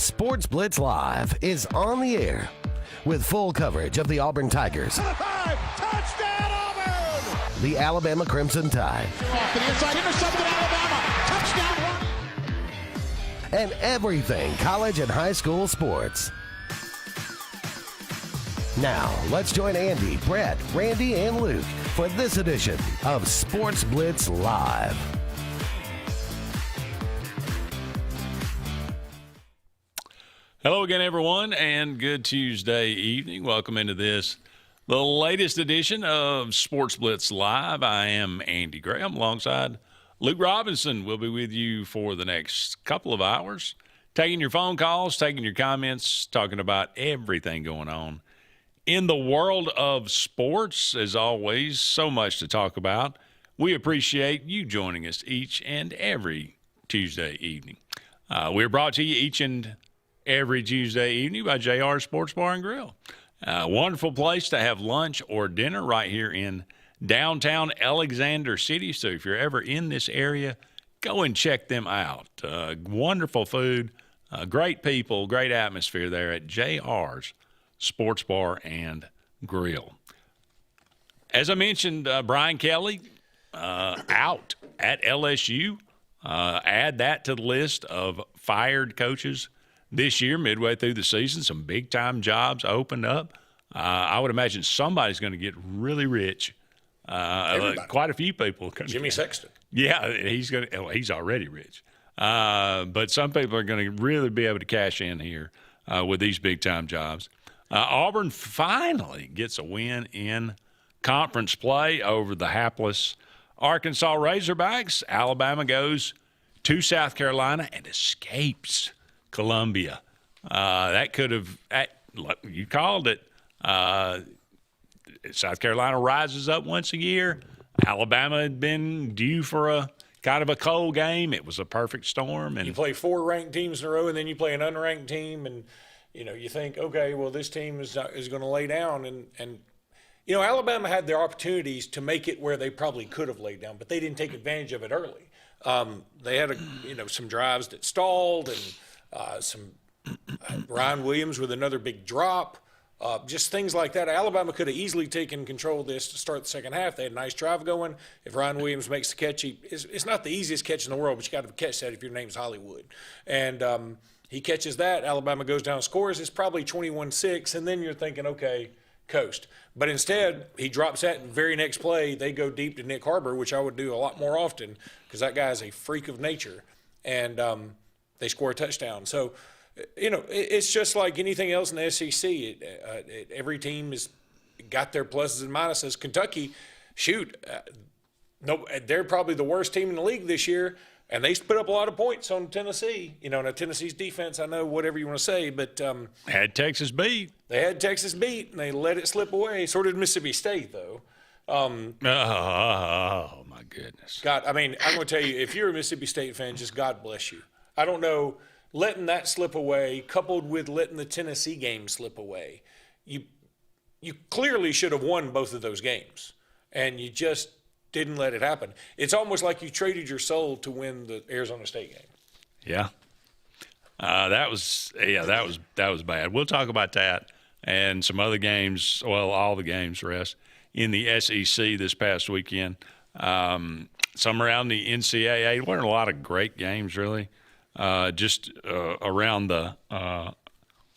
Sports Blitz Live is on the air with full coverage of the Auburn Tigers, Touchdown, Auburn! the Alabama Crimson Tide, Off to the inside, intercepted Alabama. Touchdown! and everything college and high school sports. Now, let's join Andy, Brett, Randy, and Luke for this edition of Sports Blitz Live. Hello again, everyone, and good Tuesday evening. Welcome into this, the latest edition of Sports Blitz Live. I am Andy Graham alongside Luke Robinson. We'll be with you for the next couple of hours, taking your phone calls, taking your comments, talking about everything going on in the world of sports. As always, so much to talk about. We appreciate you joining us each and every Tuesday evening. We're brought to you each and every Tuesday evening by JR Sports Bar and Grill. Wonderful place to have lunch or dinner right here in downtown Alexander City. So if you're ever in this area, go and check them out. Wonderful food, great people, great atmosphere there at JR's Sports Bar and Grill. As I mentioned, Brian Kelly out at LSU. Add that to the list of fired coaches this year, midway through the season. Some big-time jobs opened up. I would imagine somebody's going to get really rich. Quite a few people. Jimmy Sexton. Yeah, he's already rich. But some people are going to really be able to cash in here with these big-time jobs. Auburn finally gets a win in conference play over the hapless Arkansas Razorbacks. Alabama goes to South Carolina and escapes Columbia. That could have, you called it. South Carolina rises up once a year. Alabama had been due for a kind of a cold game. It was a perfect storm. And you play 4 ranked teams in a row, and then you play an unranked team, and you think, okay, well, this team is going to lay down, and Alabama had their opportunities to make it where they probably could have laid down, but they didn't take advantage of it early. They had some drives that stalled, and some Ryan Williams with another big drop, just things like that. Alabama could have easily taken control of this to start the second half. They had a nice drive going. If Ryan Williams makes the catch, it's not the easiest catch in the world, but you got to catch that if your name's Hollywood. And he catches that. Alabama goes down, scores. It's probably 21-6, and then you're thinking, okay, coast. But instead, he drops that, and the very next play, they go deep to Nick Harbor, which I would do a lot more often because that guy is a freak of nature. And they score a touchdown. So, it's just like anything else in the SEC. Every team has got their pluses and minuses. Kentucky, they're probably the worst team in the league this year, and they put up a lot of points on Tennessee. Now Tennessee's defense, I know whatever you want to say, but had Texas beat. They had Texas beat, and they let it slip away. So did Mississippi State, though. Oh, my goodness. God, I'm going to tell you, if you're a Mississippi State fan, just God bless you. I don't know, letting that slip away, coupled with letting the Tennessee game slip away, you clearly should have won both of those games, and you just didn't let it happen. It's almost like you traded your soul to win the Arizona State game. Yeah. That was bad. We'll talk about that and some other games, well, all the games rest in the SEC this past weekend. Some around the NCAA. There weren't a lot of great games, really. Just around the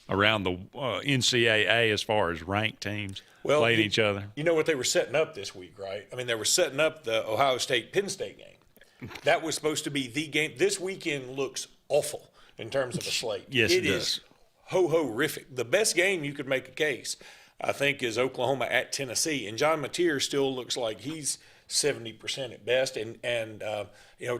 NCAA as far as ranked teams playing each other. You know what they were setting up this week, right? I mean, they were setting up the Ohio State-Penn State game. That was supposed to be the game. This weekend looks awful in terms of a slate. Yes, it does. It is ho-horrific. The best game you could make a case, I think, is Oklahoma at Tennessee. And John Mateer still looks like he's 70% at best. And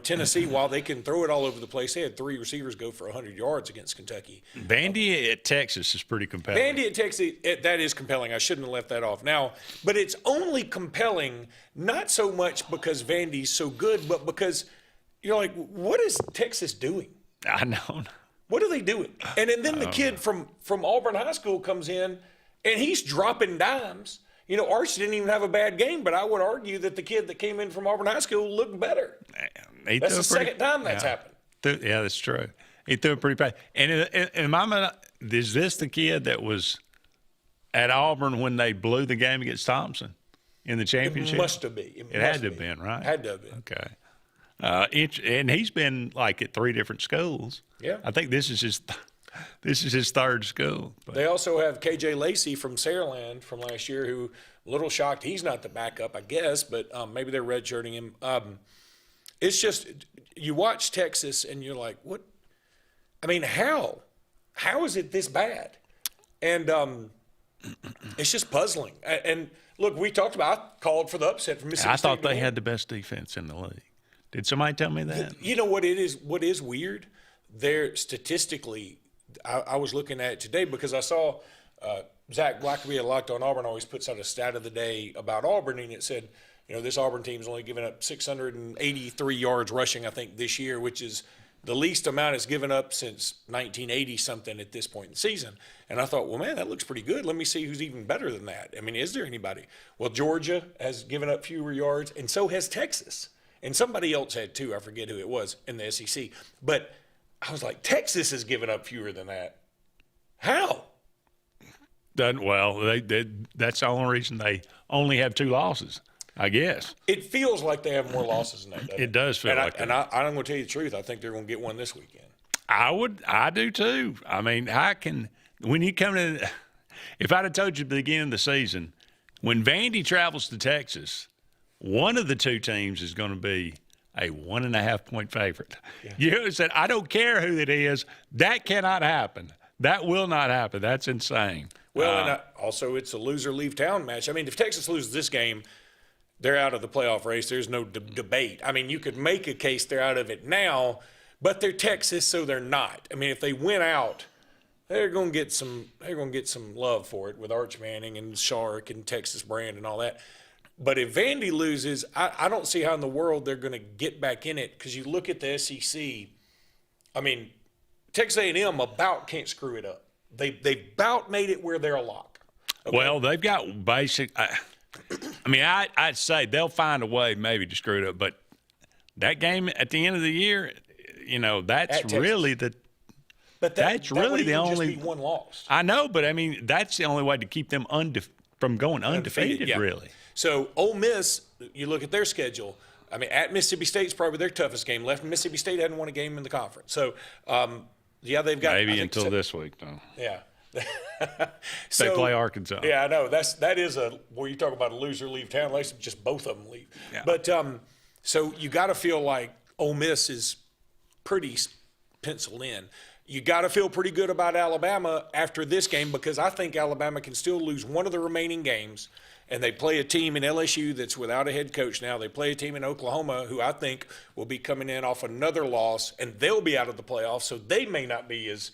Tennessee, while they can throw it all over the place, they had 3 receivers go for 100 yards against Kentucky. Vandy at Texas is pretty compelling. Vandy at Texas, that is compelling. I shouldn't have left that off. Now, but it's only compelling not so much because Vandy's so good, but because you're like, what is Texas doing? I know. What are they doing? And then the kid from Auburn High School comes in, and he's dropping dimes. Arch didn't even have a bad game, but I would argue that the kid that came in from Auburn High School looked better. That's the second time that's happened. Yeah, that's true. He threw it pretty fast. And is this the kid that was at Auburn when they blew the game against Thompson in the championship? It must have been. It had to have been, right? Had to have been. Okay. And he's been like at 3 different schools. Yeah. I think this is his third school. But. They also have KJ Lacey from Saraland from last year, who a little shocked he's not the backup, I guess, but maybe they're redshirting him. It's just you watch Texas and you're like, what? I mean, how? How is it this bad? And it's just puzzling. And look, we talked about, I called for the upset from Mississippi State. I thought they had the best defense in the league. Did somebody tell me that? You know what it is? What is weird? They're statistically, I was looking at it today because I saw Zach Blackerby at Locked on Auburn always puts out a stat of the day about Auburn, and it said, this Auburn team's only given up 683 yards rushing, I think, this year, which is the least amount it's given up since 1980-something at this point in the season. And I thought, well, man, that looks pretty good. Let me see who's even better than that. I mean, is there anybody? Well, Georgia has given up fewer yards, and so has Texas. And somebody else had too. I forget who it was in the SEC. But I was like, Texas has given up fewer than that. How? Well, that's the only reason they only have 2 losses, I guess. It feels like they have more losses than that, doesn't it? It does feel like that. And I'm going to tell you the truth. I think they're going to get one this weekend. I do too. I mean, when you come to – if I'd have told you at the beginning of the season, when Vandy travels to Texas, one of the 2 teams is going to be a 1.5-point favorite. Yeah. You said, I don't care who it is. That cannot happen. That will not happen. That's insane. Well, and also it's a loser-leave town match. I mean, if Texas loses this game, they're out of the playoff race. There's no debate. I mean, you could make a case they're out of it now, but they're Texas, so they're not. I mean, if they win out, they're going to get some love for it with Arch Manning and Shark and Texas Brand and all that. But if Vandy loses, I don't see how in the world they're going to get back in it, because you look at the SEC. I mean, Texas A&M about can't screw it up. They about made it where they're a lock. Okay? Well, they've got basic. I'd say they'll find a way maybe to screw it up. But that game at the end of the year, that's really the. But that's really the only. Just be one loss. I know, but I mean that's the only way to keep them from going undefeated. Yeah. Really. So Ole Miss, you look at their schedule. I mean, at Mississippi State's probably their toughest game left. Mississippi State hadn't won a game in the conference. So, they've got maybe until this week, though. Yeah. They play Arkansas. Yeah, I know. That is where you talk about a loser leave town. Like just both of them leave. Yeah. But so you got to feel like Ole Miss is pretty penciled in. You got to feel pretty good about Alabama after this game, because I think Alabama can still lose one of the remaining games. And they play a team in LSU that's without a head coach now. They play a team in Oklahoma who I think will be coming in off another loss, and they'll be out of the playoffs, so they may not be as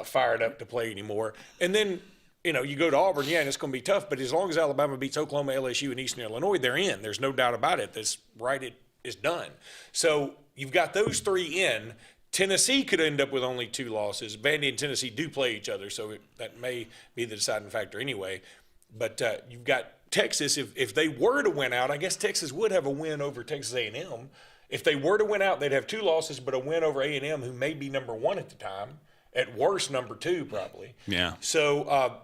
fired up to play anymore. And then, you go to Auburn, and it's going to be tough, but as long as Alabama beats Oklahoma, LSU, and Eastern Illinois, they're in. There's no doubt about it. That's right, it is done. So you've got those 3 in. Tennessee could end up with only 2 losses. Vandy and Tennessee do play each other, so that may be the deciding factor anyway. But you've got Texas. If they were to win out, I guess Texas would have a win over Texas A&M. If they were to win out, they'd have 2 losses, but a win over A&M, who may be number 1 at the time, at worst number 2 probably. Yeah. So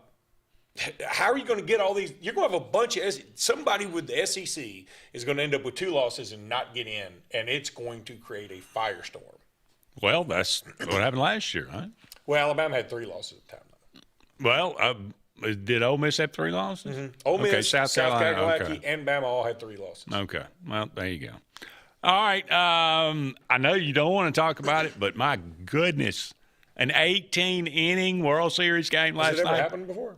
how are you going to get all these? You're going to have a bunch of somebody with the SEC is going to end up with 2 losses and not get in, and it's going to create a firestorm. Well, that's what happened last year, right? Well, Alabama had 3 losses at the time. Well, did Ole Miss have 3 losses? Mm-hmm. Ole Miss, okay, South Carolina, and Bama all had 3 losses. Okay. Well, there you go. All right. I know you don't want to talk about it, but my goodness, an 18-inning World Series game last night. Has it ever happened before?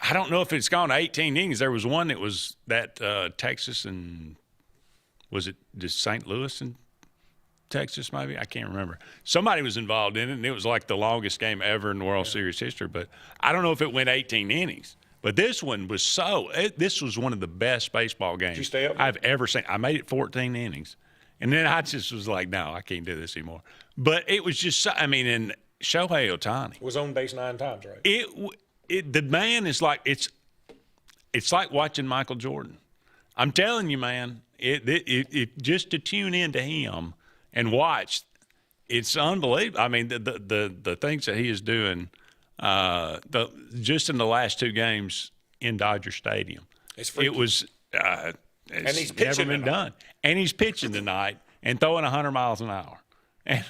I don't know if it's gone to 18 innings. There was one that was Texas and was it just St. Louis and Texas maybe? I can't remember. Somebody was involved in it, and it was like the longest game ever in the World Series history. But I don't know if it went 18 innings. But this one was this was one of the best baseball games Did you stay up? I've ever seen. I made it 14 innings. And then I just was like, no, I can't do this anymore. But it was just, and Shohei Ohtani was on base 9 times, right? The man is like, it's like watching Michael Jordan. I'm telling you, man, it just to tune into him and watch, It's unbelievable. I mean, the things that he is doing just in the last 2 games in Dodger Stadium. It was and he's never pitching been tonight. done. And he's pitching tonight and throwing 100 miles an hour. And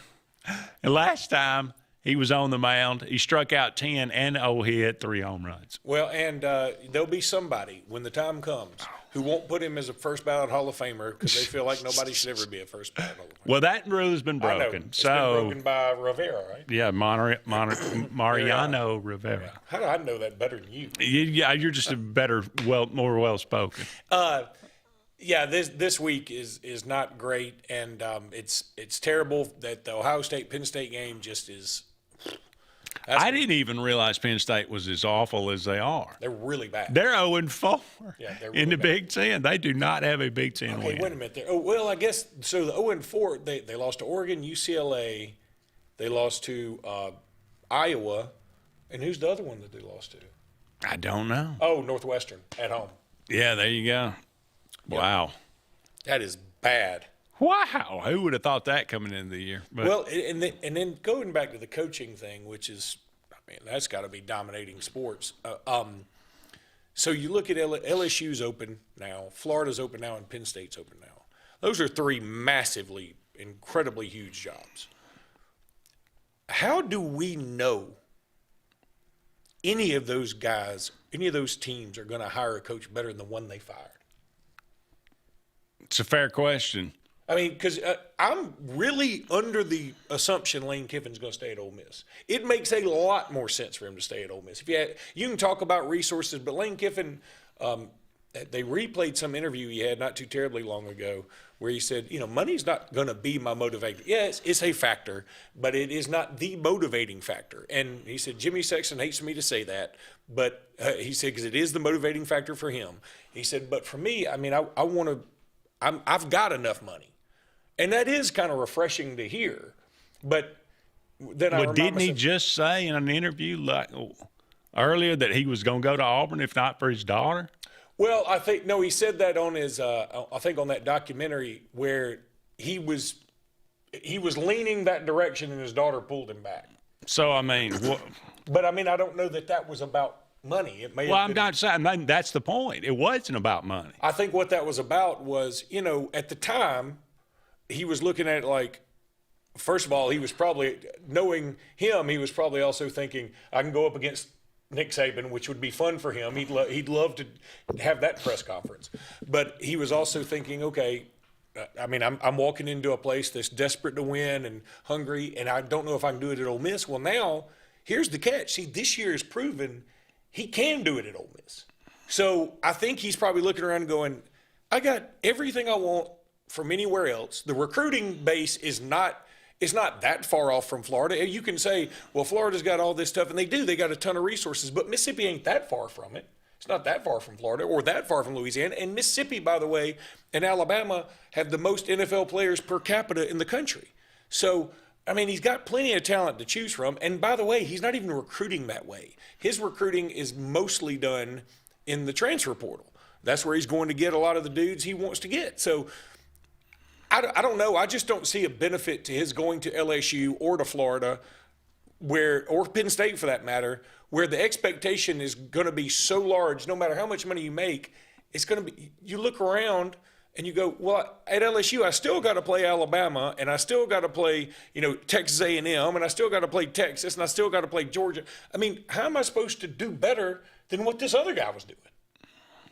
last time he was on the mound, he struck out 10 and he hit 3 home runs. Well, and there'll be somebody when the time comes who won't put him as a first ballot Hall of Famer because they feel like nobody should ever be a first ballot Hall of Famer. Well, that rule has been I know. broken. It's been broken by Rivera, right? Yeah, Mariano Rivera. How do I know that better than you? Yeah, you're just a better, more well-spoken. Yeah, this week is not great, and it's terrible that the Ohio State-Penn State game just is. I didn't even realize Penn State was as awful as they are. They're really bad. They're 0-4 Yeah, they're in really the Big Ten. They do not have a Big Ten Okay, win. wait a minute there. Oh, well, I guess so. The 0-4, they lost to Oregon, UCLA, they lost to Iowa, and who's the other one that they lost to? I don't know. Oh, Northwestern at home. Yeah, there you go. Wow. That is bad. Wow. Who would have thought that coming into the year? But, Well, and then going back to the coaching thing, which is, I mean, that's got to be dominating sports. So you look at LSU's open now, Florida's open now, and Penn State's open now. Those are 3 massively, incredibly huge jobs. How do we know any of those guys, any of those teams are going to hire a coach better than the one they fired? it's a fair question. I mean, because I'm really under the assumption Lane Kiffin's going to stay at Ole Miss. It makes a lot more sense for him to stay at Ole Miss. You can talk about resources, but Lane Kiffin, they replayed some interview he had not too terribly long ago where he said, money's not going to be my motivator. Yes, it's a factor, but it is not the motivating factor. And he said, Jimmy Sexton hates me to say that, but he said, because it is the motivating factor for him. He said, but for me, I mean, I've got enough money. And that is kind of refreshing to hear. But then didn't he just say in an interview earlier that he was going to go to Auburn if not for his daughter? Well, he said that on his on that documentary where he was leaning that direction and his daughter pulled him back. So, I mean, But I mean, I don't know that was about money. It may have I'm been, not saying that's the point. It wasn't about money. I think what that was about was, at the time, he was looking at it like, first of all, he was probably, knowing him, he was probably also thinking, I can go up against Nick Saban, which would be fun for him. He'd love to have that press conference. But he was also thinking, okay, I mean, I'm walking into a place that's desperate to win and hungry, and I don't know if I can do it at Ole Miss. Well, now, here's the catch. See, this year has proven he can do it at Ole Miss. So I think he's probably looking around and going, I got everything I want from anywhere else. The recruiting base is not that far off from Florida. You can say, well, Florida's got all this stuff, and they do. They got a ton of resources, but Mississippi ain't that far from it. It's not that far from Florida or that far from Louisiana. And Mississippi, by the way, and Alabama have the most NFL players per capita in the country. So, I mean, he's got plenty of talent to choose from. And by the way, he's not even recruiting that way. His recruiting is mostly done in the transfer portal. That's where he's going to get a lot of the dudes he wants to get. So, I don't know. I just don't see a benefit to his going to LSU or to Florida, or Penn State for that matter, where the expectation is going to be so large, no matter how much money you make, it's going to be. You look around and you go, well, at LSU, I still got to play Alabama, and I still got to play, Texas A&M, and I still got to play Texas, and I still got to play Georgia. I mean, how am I supposed to do better than what this other guy was doing?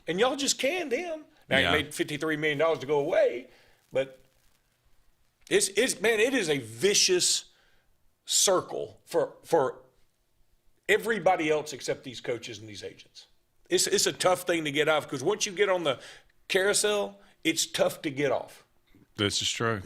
And y'all just canned him. Now, Yeah. He made $53 million to go away, but. It is a vicious circle for everybody else except these coaches and these agents. It's a tough thing to get off because once you get on the carousel, it's tough to get off. This is true.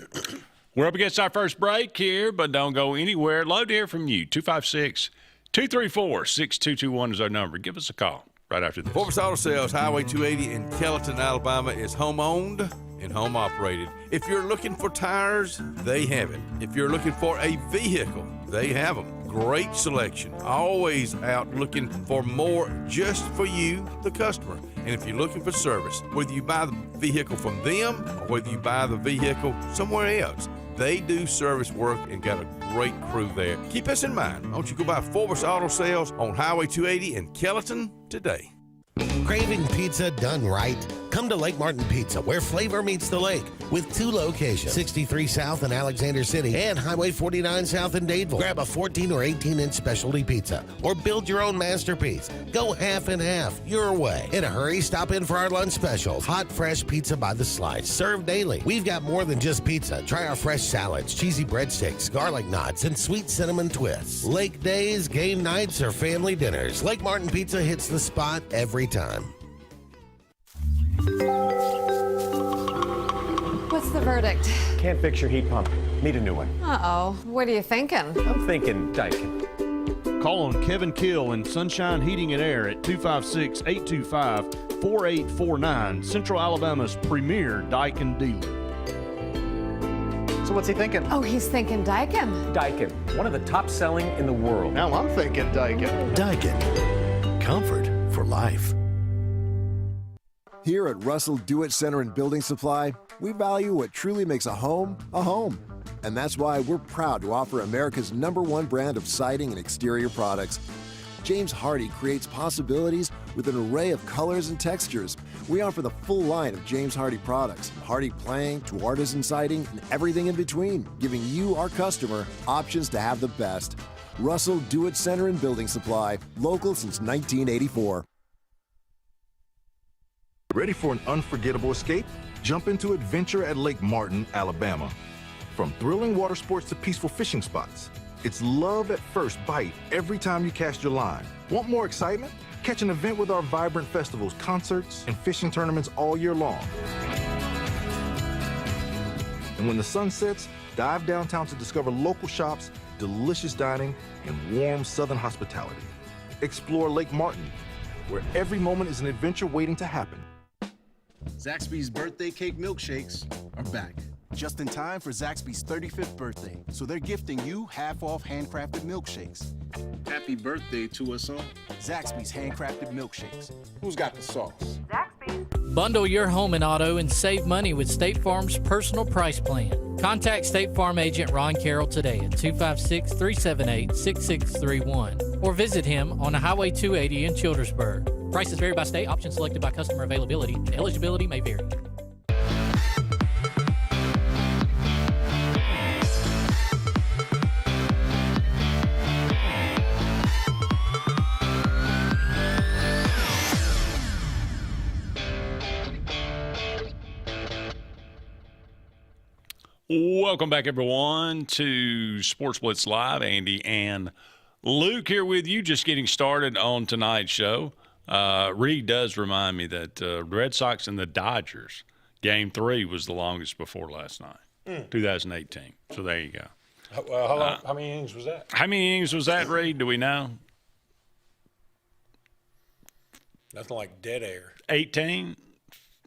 We're up against our first break here, but don't go anywhere. Love to hear from you. 256-234-6221 is our number. Give us a call right after this. Sportz Auto Sales, Highway 280 in Kellyton, Alabama, is home-owned and home-operated. If you're looking for tires, they have it. If you're looking for a vehicle, they have them. Great selection. Always out looking for more just for you, the customer. And if you're looking for service, whether you buy the vehicle from them or whether you buy the vehicle somewhere else, They do service work and got a great crew there. Keep us in mind. Don't you go by Forbes Auto Sales on Highway 280 in Kellyton today. Craving pizza done right? Come to Lake Martin Pizza, where flavor meets the lake, with 2 locations, 63 South in Alexander City and Highway 49 South in Dadeville. Grab a 14 or 18-inch specialty pizza or build your own masterpiece. Go half and half, your way. In a hurry, stop in for our lunch specials. Hot, fresh pizza by the slice, served daily. We've got more than just pizza. Try our fresh salads, cheesy breadsticks, garlic knots, and sweet cinnamon twists. Lake days, game nights, or family dinners, Lake Martin Pizza hits the spot every time. What's the verdict? Can't fix your heat pump. Need a new one. Uh-oh. What are you thinking? I'm thinking Daikin. Call on Kevin Kill and Sunshine Heating and Air at 256-825-4849, Central Alabama's premier Daikin dealer. So what's he thinking? Oh, he's thinking Daikin. Daikin, one of the top selling in the world. Now I'm thinking Daikin. Daikin. Comfort for life. Here at Russell Do-It Center and Building Supply, we value what truly makes a home a home. And that's why we're proud to offer America's #1 brand of siding and exterior products. James Hardie creates possibilities with an array of colors and textures. We offer the full line of James Hardie products, from Hardie plank to artisan siding and everything in between, giving you, our customer, options to have the best. Russell Do-It Center and Building Supply, local since 1984. Ready for an unforgettable escape? Jump into adventure at Lake Martin, Alabama. From thrilling water sports to peaceful fishing spots, it's love at first bite every time you cast your line. Want more excitement? Catch an event with our vibrant festivals, concerts, and fishing tournaments all year long. And when the sun sets, dive downtown to discover local shops, delicious dining, and warm southern hospitality. Explore Lake Martin, where every moment is an adventure waiting to happen. Zaxby's birthday cake milkshakes are back. Just in time for Zaxby's 35th birthday, so they're gifting you half-off handcrafted milkshakes. Happy birthday to us all. Zaxby's handcrafted milkshakes. Who's got the sauce? Zaxby's. Bundle your home and auto and save money with State Farm's personal price plan. Contact State Farm agent Ron Carroll today at 256-378-6631 or visit him on Highway 280 in Childersburg. Prices vary by state. Options selected by customer availability. Eligibility may vary. Welcome back, everyone, to Sports Blitz Live. Andy and Luke here with you, just getting started on tonight's show. Reed does remind me that Red Sox and the Dodgers, Game 3 was the longest before last night, 2018. So there you go. How many innings was that? How many innings was that, Reed? Do we know? Nothing like dead air. 18?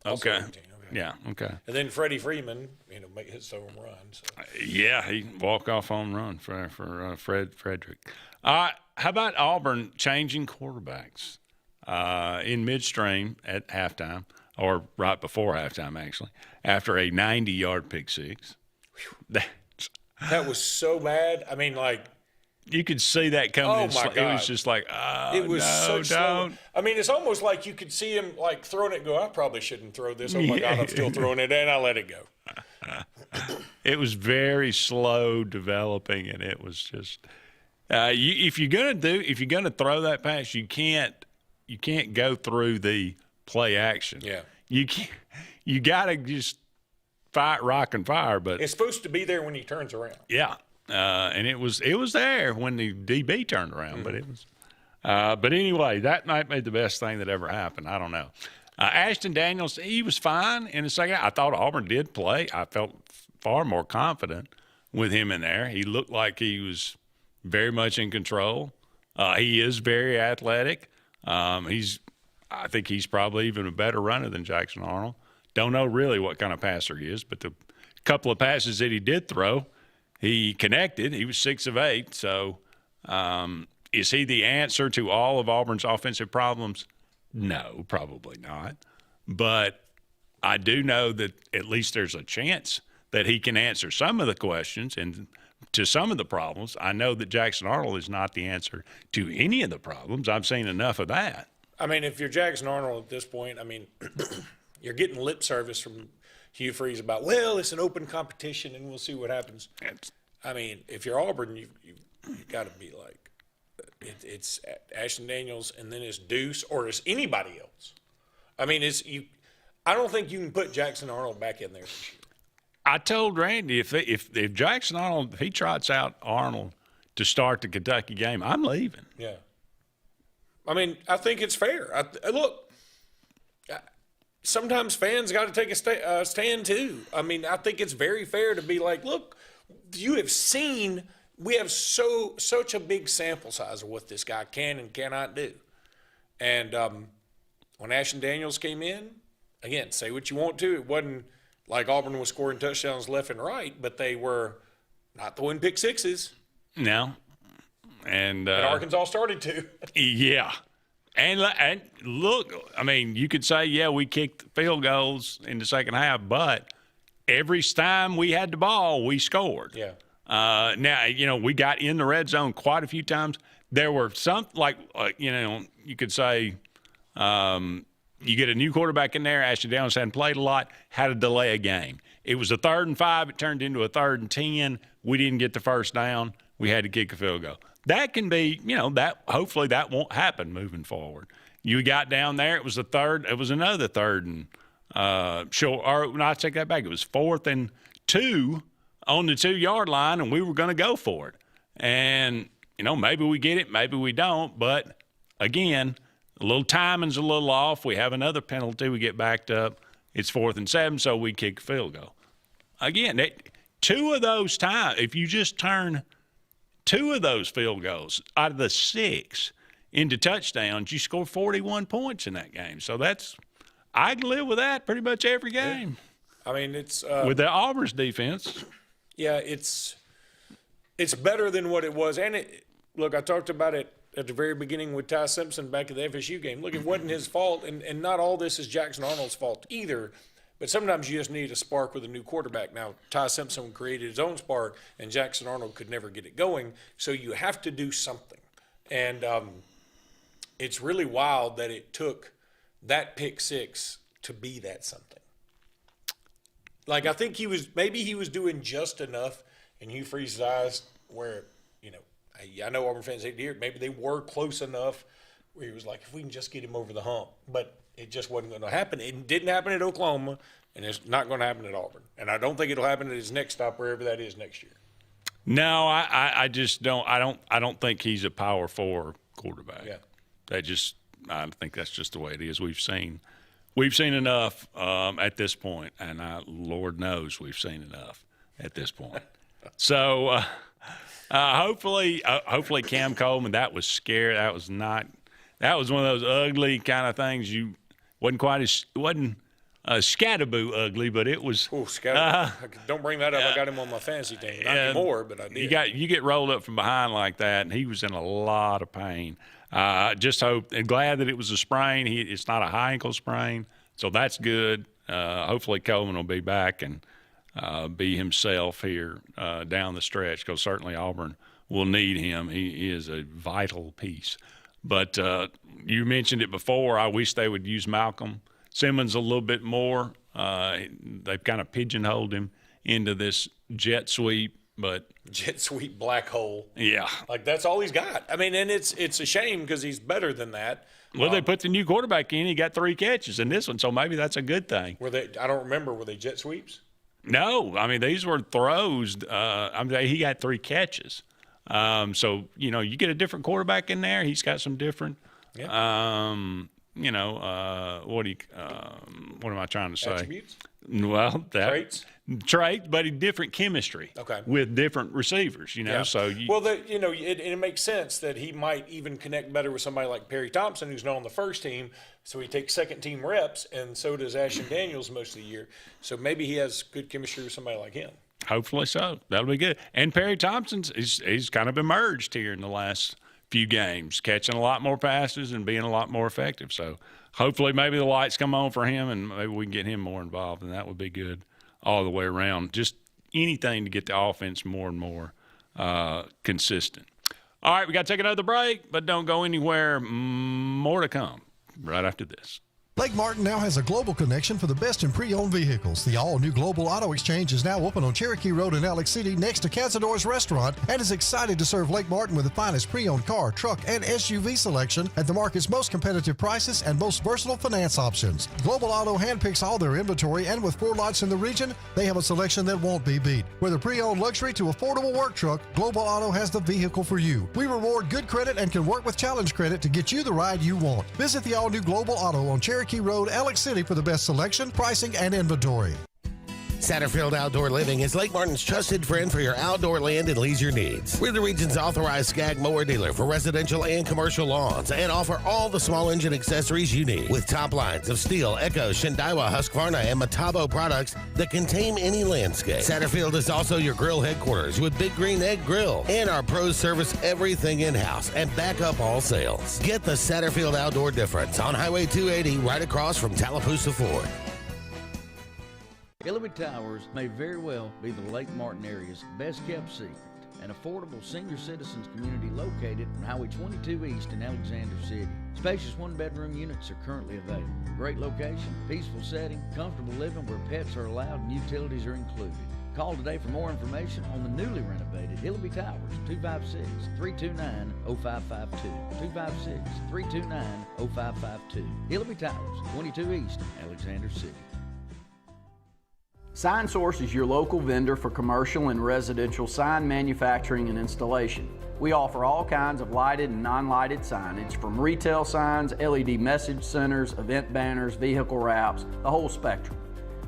Also Okay. 18, okay. Yeah, okay. And then Freddie Freeman, hits the home run. So. Yeah, he walk-off home run for Frederick. How about Auburn changing quarterbacks in midstream at halftime, or right before halftime, actually, after a 90-yard pick six? That was so bad. I mean, you could see that coming. Oh, my God. It was just like, oh, it was no, so don't. slow. I mean, it's almost like you could see him, throwing it and go, I probably shouldn't throw this. Oh, my God, I'm still throwing it, and I let it go. It was very slow developing, and it was just if you're gonna throw that pass, you can't go through the play action. Yeah, you gotta just fight, rock, and fire. But it's supposed to be there when he turns around. Yeah, and it was there when the DB turned around, but it was. But anyway, that might be the best thing that ever happened. I don't know. Ashton Daniels, he was fine in the second. I thought Auburn did play. I felt far more confident with him in there. He looked like he was very much in control. He is very athletic. I think he's probably even a better runner than Jackson Arnold. Don't know really what kind of passer he is, but the couple of passes that he did throw, he connected. He was 6 of 8. So is he the answer to all of Auburn's offensive problems? No, probably not. But I do know that at least there's a chance that he can answer some of the questions and to some of the problems. I know that Jackson Arnold is not the answer to any of the problems. I've seen enough of that. I mean, if you're Jackson Arnold at this point, I mean, you're getting lip service from Hugh Freeze about, well, it's an open competition and we'll see what happens. I mean, if you're Auburn, you got to be like, it's Ashton Daniels and then it's Deuce or it's anybody else. I mean, I don't think you can put Jackson Arnold back in there this year. I told Randy if Jackson Arnold, if he trots out Arnold to start the Kentucky game, I'm leaving. Yeah. I mean, I think it's fair. Look, sometimes fans got to take a stand too. I mean, I think it's very fair to be like, look, you have seen we have such a big sample size of what this guy can and cannot do. And when Ashton Daniels came in, again, say what you want to, it wasn't like Auburn was scoring touchdowns left and right, but they were not throwing pick sixes. No. And Arkansas started to. Yeah. And look, I mean, you could say, yeah, we kicked field goals in the second half, but every time we had the ball, we scored. Yeah. Now, we got in the red zone quite a few times. There were some, you could say you get a new quarterback in there. Ashton Daniels hadn't played a lot, had to delay a game. It was a 3rd and 5. It turned into a 3rd and 10. We didn't get the first down. We had to kick a field goal. That can be, that hopefully that won't happen moving forward. You got down there. It was another 3rd and short. Or no, I take that back. It was 4th and 2 on the 2-yard line, and we were going to go for it. And maybe we get it, maybe we don't. But again, a little timing's a little off. We have another penalty. We get backed up. It's 4th and 7, so we kick a field goal. Again, 2 of those times, if you just turn 2 of those field goals out of the 6 into touchdowns, you score 41 points in that game. So I can live with that pretty much every game. Yeah. I mean, it's with the Auburn's defense. Yeah, it's better than what it was. And look, I talked about it at the very beginning with Ty Simpson back at the FSU game. Look, it wasn't his fault, and not all this is Jackson Arnold's fault either. But sometimes you just need a spark with a new quarterback. Now, Ty Simpson created his own spark, and Jackson Arnold could never get it going. So you have to do something. And it's really wild that it took that pick six to be that something. Like, I think maybe he was doing just enough in Hugh Freeze's eyes where, I know Auburn fans hate to hear it. Maybe they were close enough where he was like, if we can just get him over the hump. But it just wasn't going to happen. It didn't happen at Oklahoma, and it's not going to happen at Auburn. And I don't think it'll happen at his next stop, wherever that is next year. No, I just don't. I don't think he's a Power 4 quarterback. Yeah. I think that's just the way it is. We've seen enough at this point, and Lord knows we've seen enough at this point. So hopefully Cam Coleman. That was scary. That was one of those ugly kind of things. Wasn't Scatterboo ugly, but it was. Oh, Scatterboo! Don't bring that up. I got him on my fantasy team. Not anymore, but I did. You get rolled up from behind like that, and he was in a lot of pain. Just hope and glad that it was a sprain. It's not a high ankle sprain, so that's good. Hopefully Coleman will be back and be himself here down the stretch, because certainly Auburn will need him. He is a vital piece. But you mentioned it before. I wish they would use Malcolm Simmons a little bit more. They've kind of pigeonholed him into this jet sweep. But jet sweep black hole. Yeah. Like, that's all he's got. I mean, and it's a shame because he's better than that. Well, they put the new quarterback in. He got 3 catches in this one, so maybe that's a good thing. I don't remember. Were they jet sweeps? No. I mean, these were throws. He got 3 catches. So, you get a different quarterback in there. He's got some different what am I trying to say? Attributes? Well, Traits, but different chemistry. Okay. With different receivers, Yeah. So it makes sense that he might even connect better with somebody like Perry Thompson, who's not on the first team. So he takes second team reps, and so does Ashton Daniels most of the year. So maybe he has good chemistry with somebody like him. Hopefully so. That'll be good. And Perry Thompson's he's kind of emerged here in the last few games, catching a lot more passes and being a lot more effective. So hopefully maybe the lights come on for him, and maybe we can get him more involved, and that would be good all the way around. Just anything to get the offense more and more consistent. All right, we got to take another break, but don't go anywhere. More to come right after this. Lake Martin now has a global connection for the best in pre-owned vehicles. The all-new Global Auto Exchange is now open on Cherokee Road in Alex City next to Cazador's Restaurant and is excited to serve Lake Martin with the finest pre-owned car, truck, and SUV selection at the market's most competitive prices and most versatile finance options. Global Auto handpicks all their inventory, and with 4 lots in the region, they have a selection that won't be beat. Whether pre-owned luxury to affordable work truck, Global Auto has the vehicle for you. We reward good credit and can work with challenge credit to get you the ride you want. Visit the all-new Global Auto on Cherokee Road, Alex City for the best selection, pricing, and inventory. Satterfield Outdoor Living is Lake Martin's trusted friend for your outdoor land and leisure needs. We're the region's authorized Skag mower dealer for residential and commercial lawns and offer all the small engine accessories you need with top lines of Steel, Echo, Shindawa, Husqvarna, and Metabo products that can tame any landscape. Satterfield is also your grill headquarters with Big Green Egg Grill, and our pros service everything in-house and back up all sales. Get the Satterfield Outdoor difference on Highway 280 right across from Tallapoosa Ford. Hillary Towers may very well be the Lake Martin area's best-kept secret, an affordable senior citizens community located on Highway 22 East in Alexander City. Spacious one-bedroom units are currently available. Great location, peaceful setting, comfortable living where pets are allowed and utilities are included. Call today for more information on the newly renovated Hillary Towers, 256-329-0552. 256-329-0552. Hillary Towers, 22 East, Alexander City. Sign Source is your local vendor for commercial and residential sign manufacturing and installation. We offer all kinds of lighted and non-lighted signage, from retail signs, LED message centers, event banners, vehicle wraps, the whole spectrum.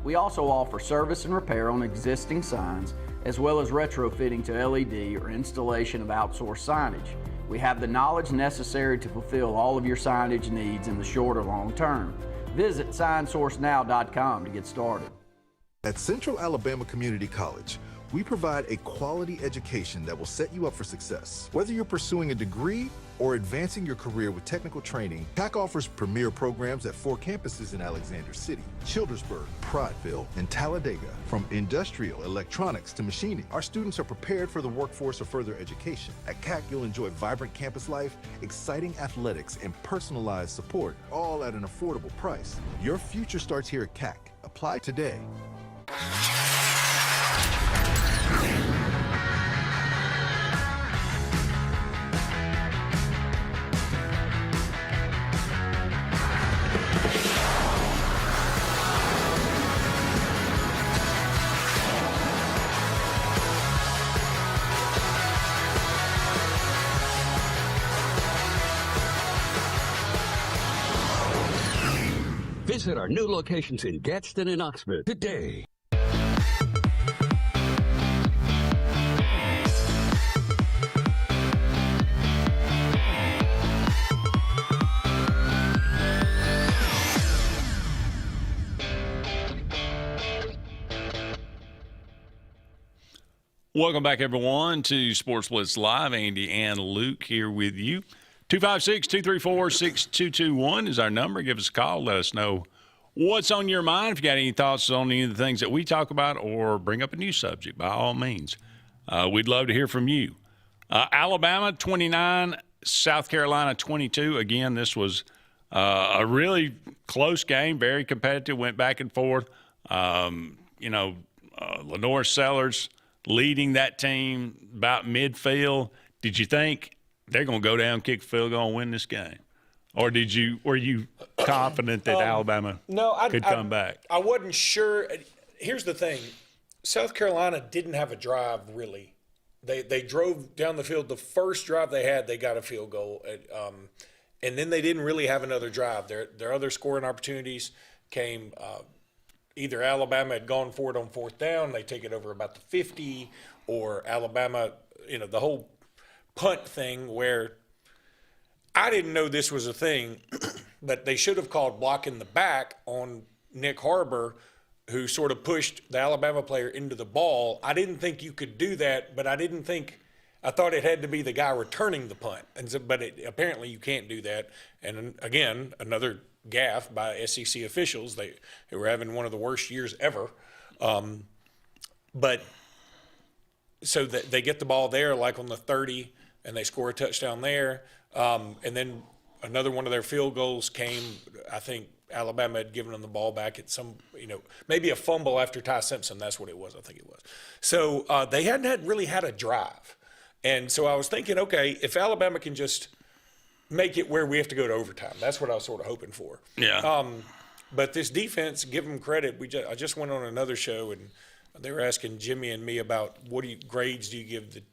We also offer service and repair on existing signs, as well as retrofitting to LED or installation of outsourced signage. We have the knowledge necessary to fulfill all of your signage needs in the short or long term. Visit signsourcenow.com to get started. At Central Alabama Community College, we provide a quality education that will set you up for success. Whether you're pursuing a degree or advancing your career with technical training, CAC offers premier programs at 4 campuses in Alexander City, Childersburg, Prattville, and Talladega. From industrial, electronics to machining, our students are prepared for the workforce or further education. At CAC, you'll enjoy vibrant campus life, exciting athletics, and personalized support, all at an affordable price. Your future starts here at CAC. Apply today. Visit our new locations in Gadsden and Oxford today. Welcome back, everyone, to Sports Blitz Live. Andy and Luke here with you. 256-234-6221 is our number. Give us a call. Let us know what's on your mind. If you got any thoughts on any of the things that we talk about, or bring up a new subject, by all means. We'd love to hear from you. Alabama 29, South Carolina 22. Again, this was a really close game, very competitive, went back and forth. Lenore Sellers leading that team about midfield. Did you think they're going to go down, kick a field goal, and win this game? Or were you confident that Alabama could come back? I wasn't sure. Here's the thing. South Carolina didn't have a drive, really. They drove down the field. The first drive they had, they got a field goal. And then they didn't really have another drive. Their other scoring opportunities came either Alabama had gone for it on 4th down, they take it over about the 50, or Alabama, the whole punt thing where I didn't know this was a thing, but they should have called blocking the back on Nick Harbor, who sort of pushed the Alabama player into the ball. I didn't think you could do that, but I thought it had to be the guy returning the punt. But apparently you can't do that. And again, another gaffe by SEC officials. They were having one of the worst years ever. But so that they get the ball there, like on the 30, and they score a touchdown there. And then another one of their field goals came, I think Alabama had given them the ball back at some, maybe a fumble after Ty Simpson. That's what it was. I think it was. So they hadn't really had a drive. And so I was thinking, okay, if Alabama can just make it where we have to go to overtime, that's what I was sort of hoping for. Yeah. But this defense, give them credit. I just went on another show, and they were asking Jimmy and me about grades do you give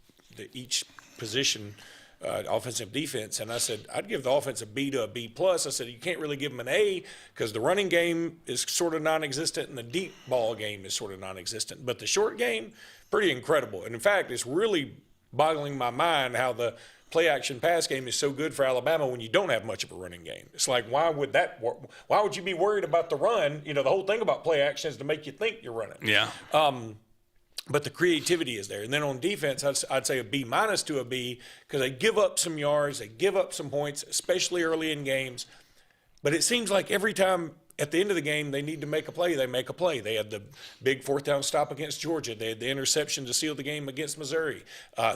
each position, offensive defense, and I said I'd give the offense a B to a B plus. I said you can't really give them an A because the running game is sort of non-existent and the deep ball game is sort of non-existent. But the short game, pretty incredible. And in fact, it's really boggling my mind how the play action pass game is so good for Alabama when you don't have much of a running game. It's like, why would you be worried about the run? The whole thing about play action is to make you think you're running. Yeah. But the creativity is there. And then on defense, I'd say a B minus to a B because they give up some yards, they give up some points, especially early in games. But it seems like every time at the end of the game they need to make a play, they make a play. They had the big fourth down stop against Georgia. They had the interception to seal the game against Missouri.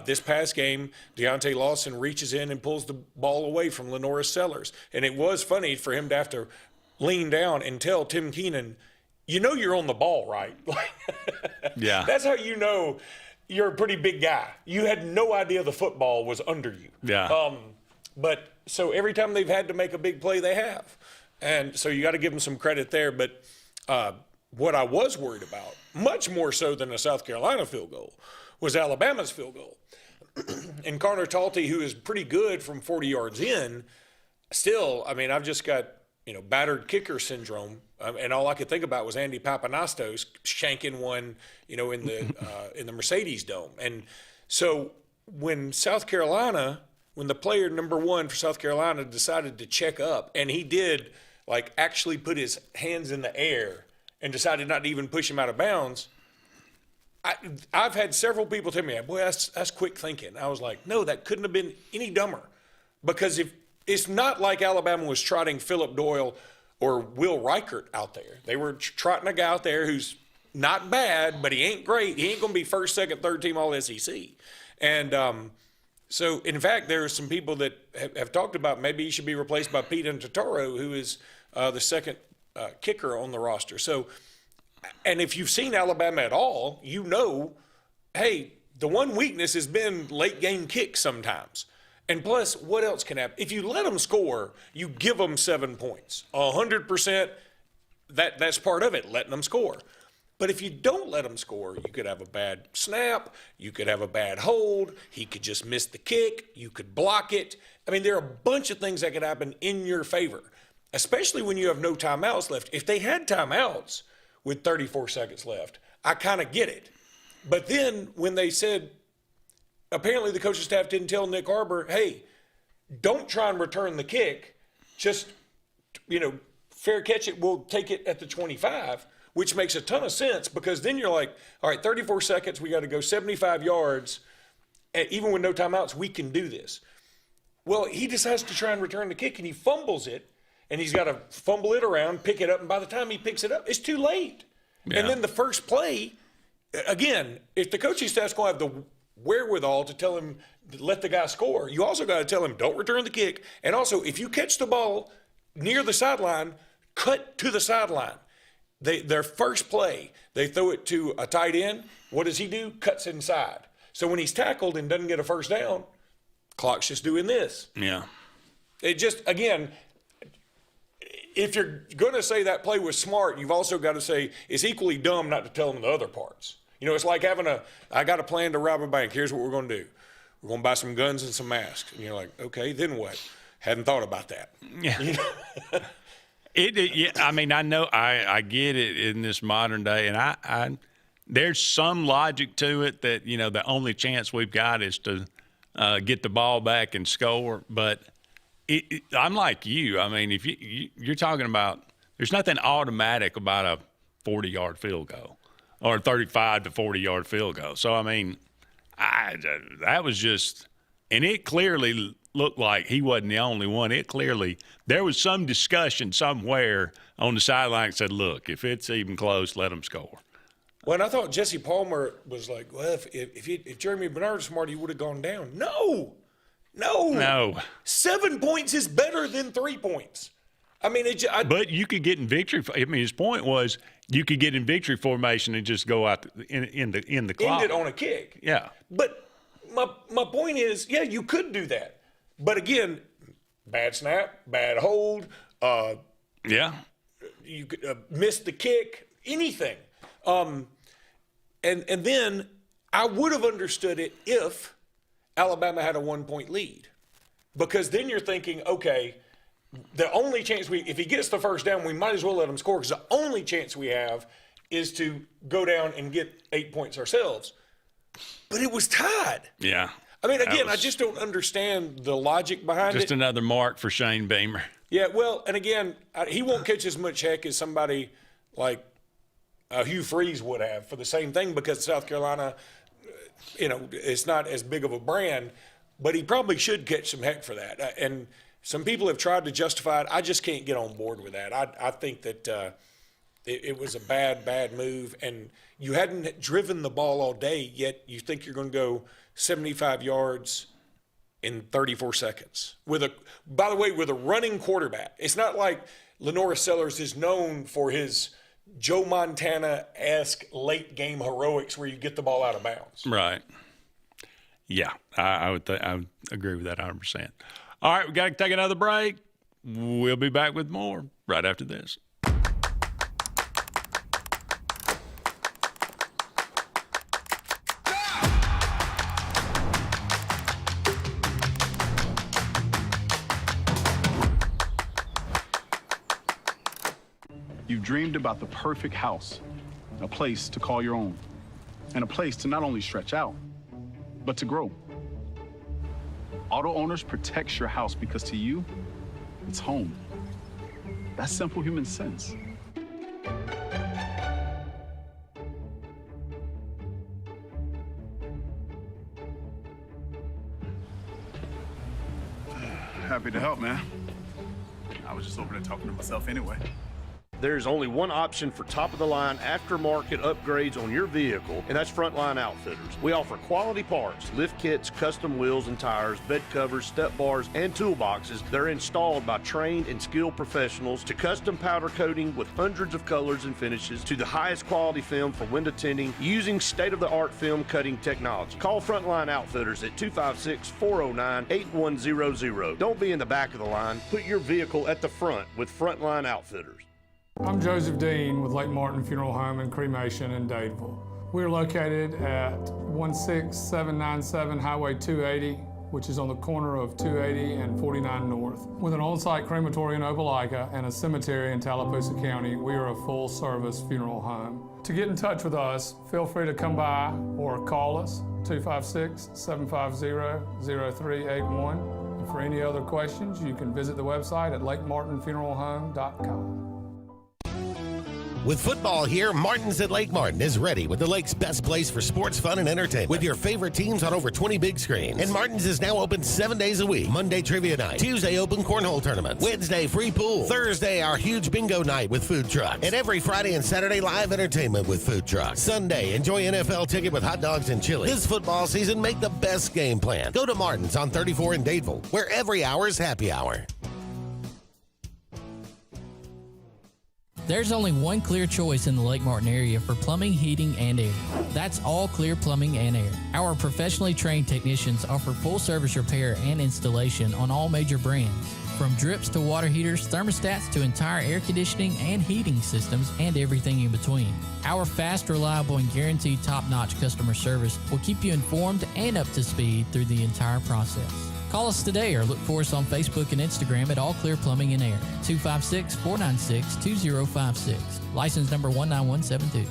This past game, Deontay Lawson reaches in and pulls the ball away from Lenoris Sellers. And it was funny for him to have to lean down and tell Tim Keenan, you're on the ball, right? Yeah. That's how you know you're a pretty big guy. You had no idea the football was under you. Yeah. But so every time they've had to make a big play, they have. And so you got to give them some credit there. But what I was worried about, much more so than a South Carolina field goal, was Alabama's field goal. And Connor Talty, who is pretty good from 40 yards in, still, I've just got, battered kicker syndrome. And all I could think about was Andy Papanastos shanking one, in the Mercedes Dome. And so when the player number one for South Carolina decided to check up, and he did actually put his hands in the air and decided not to even push him out of bounds, I've had several people tell me, boy, that's quick thinking. I was like, no, that couldn't have been any dumber. Because if it's not like Alabama was trotting Phillip Doyle or Will Reichert out there. They were trotting a guy out there who's not bad, but he ain't great. He ain't going to be first, second, third team all SEC. And so, in fact, there are some people that have talked about maybe he should be replaced by Pete Totoro, who is the second kicker on the roster. So, and if you've seen Alabama at all, hey, the one weakness has been late game kicks sometimes. And plus, what else can happen? If you let them score, you give them 7 points. 100%, that's part of it, letting them score. But if you don't let them score, you could have a bad snap, you could have a bad hold, he could just miss the kick, you could block it. There are a bunch of things that could happen in your favor, especially when you have no timeouts left. If they had timeouts with 34 seconds left, I kind of get it. But then when they said, apparently the coaching staff didn't tell Nick Arbor, hey, don't try and return the kick. Just, fair catch it. We'll take it at the 25, which makes a ton of sense because then you're like, all right, 34 seconds. We got to go 75 yards. Even with no timeouts, we can do this. Well, he decides to try and return the kick and he fumbles it and he's got to fumble it around, pick it up. And by the time he picks it up, it's too late. Yeah. And then the first play, again, if the coaching staff's going to have the wherewithal to tell him, let the guy score, you also got to tell him, don't return the kick. And also, if you catch the ball near the sideline, cut to the sideline. Their first play, they throw it to a tight end. What does he do? Cuts inside. So when he's tackled and doesn't get a first down, clock's just doing this. Yeah. It just, again, if you're going to say that play was smart, you've also got to say it's equally dumb not to tell them the other parts. It's like I got a plan to rob a bank. Here's what we're going to do. We're going to buy some guns and some masks. And you're like, okay, then what? Hadn't thought about that. Yeah. I know I get it in this modern day, and I there's some logic to it that the only chance we've got is to get the ball back and score. But I'm like you. If you're talking about, there's nothing automatic about a 40-yard field goal or a 35 to 40-yard field goal. So that was just, and it clearly looked like he wasn't the only one. There was some discussion somewhere on the sideline that said, look, if it's even close, let them score. Well, and I thought Jesse Palmer was like, well, if Jeremy Bernard was smart, he would have gone down. No. 7 points is better than 3 points. I mean, but you could get in victory. I mean, his point was you could get in victory formation and just go out in the clock. End it on a kick. Yeah. But my point is, yeah, you could do that. But again, bad snap, bad hold. You could miss the kick, anything. And then I would have understood it if Alabama had a 1-point lead, because then you're thinking, okay, the only chance if he gets the first down, we might as well let him score, because the only chance we have is to go down and get 8 points ourselves. But it was tied. Yeah. I mean, again, I just don't understand the logic behind it. Just another mark for Shane Beamer. Yeah, well, and again, he won't catch as much heck as somebody like Hugh Freeze would have for the same thing, because South Carolina, it's not as big of a brand, but he probably should catch some heck for that. And some people have tried to justify it. I just can't get on board with that. I think that it was a bad move, and you hadn't driven the ball all day, yet you think you're going to go 75 yards in 34 seconds. By the way, with a running quarterback. It's not like Lenora Sellers is known for his Joe Montana-esque late game heroics where you get the ball out of bounds. Right. Yeah, I would agree with that 100%. All right, we got to take another break. We'll be back with more right after this. You've dreamed about the perfect house, a place to call your own, and a place to not only stretch out, but to grow. Auto Owners protects your house because to you, it's home. That's simple human sense. Happy to help, man. I was just over there talking to myself anyway. There's only one option for top-of-the-line aftermarket upgrades on your vehicle, and that's Frontline Outfitters. We offer quality parts, lift kits, custom wheels and tires, bed covers, step bars, and toolboxes that are installed by trained and skilled professionals, to custom powder coating with hundreds of colors and finishes, to the highest quality film for window tinting using state-of-the-art film cutting technology. Call Frontline Outfitters at 256-409-8100. Don't be in the back of the line. Put your vehicle at the front with Frontline Outfitters. I'm Joseph Dean with Lake Martin Funeral Home and Cremation in Dadeville. We're located at 16797 Highway 280, which is on the corner of 280 and 49 North. With an on-site crematory in Opelika and a cemetery in Tallapoosa County, we are a full-service funeral home. To get in touch with us, feel free to come by or call us, 256-750-0381. And for any other questions, you can visit the website at lakemartinfuneralhome.com. With football here, Martin's at Lake Martin is ready with the lake's best place for sports, fun, and entertainment. With your favorite teams on over 20 big screens. And Martin's is now open 7 days a week. Monday, trivia night. Tuesday, open cornhole tournaments. Wednesday, free pool. Thursday, our huge bingo night with food trucks. And every Friday and Saturday, live entertainment with food trucks. Sunday, enjoy NFL ticket with hot dogs and chili. This football season, make the best game plan. Go to Martin's on 34 in Dadeville, where every hour is happy hour. There's only one clear choice in the Lake Martin area for plumbing, heating, and air. That's All Clear Plumbing and Air. Our professionally trained technicians offer full service repair and installation on all major brands. From drips to water heaters, thermostats to entire air conditioning and heating systems, and everything in between. Our fast, reliable, and guaranteed top-notch customer service will keep you informed and up to speed through the entire process. Call us today or look for us on Facebook and Instagram at All Clear Plumbing and Air, 256-496-2056. License number 19172.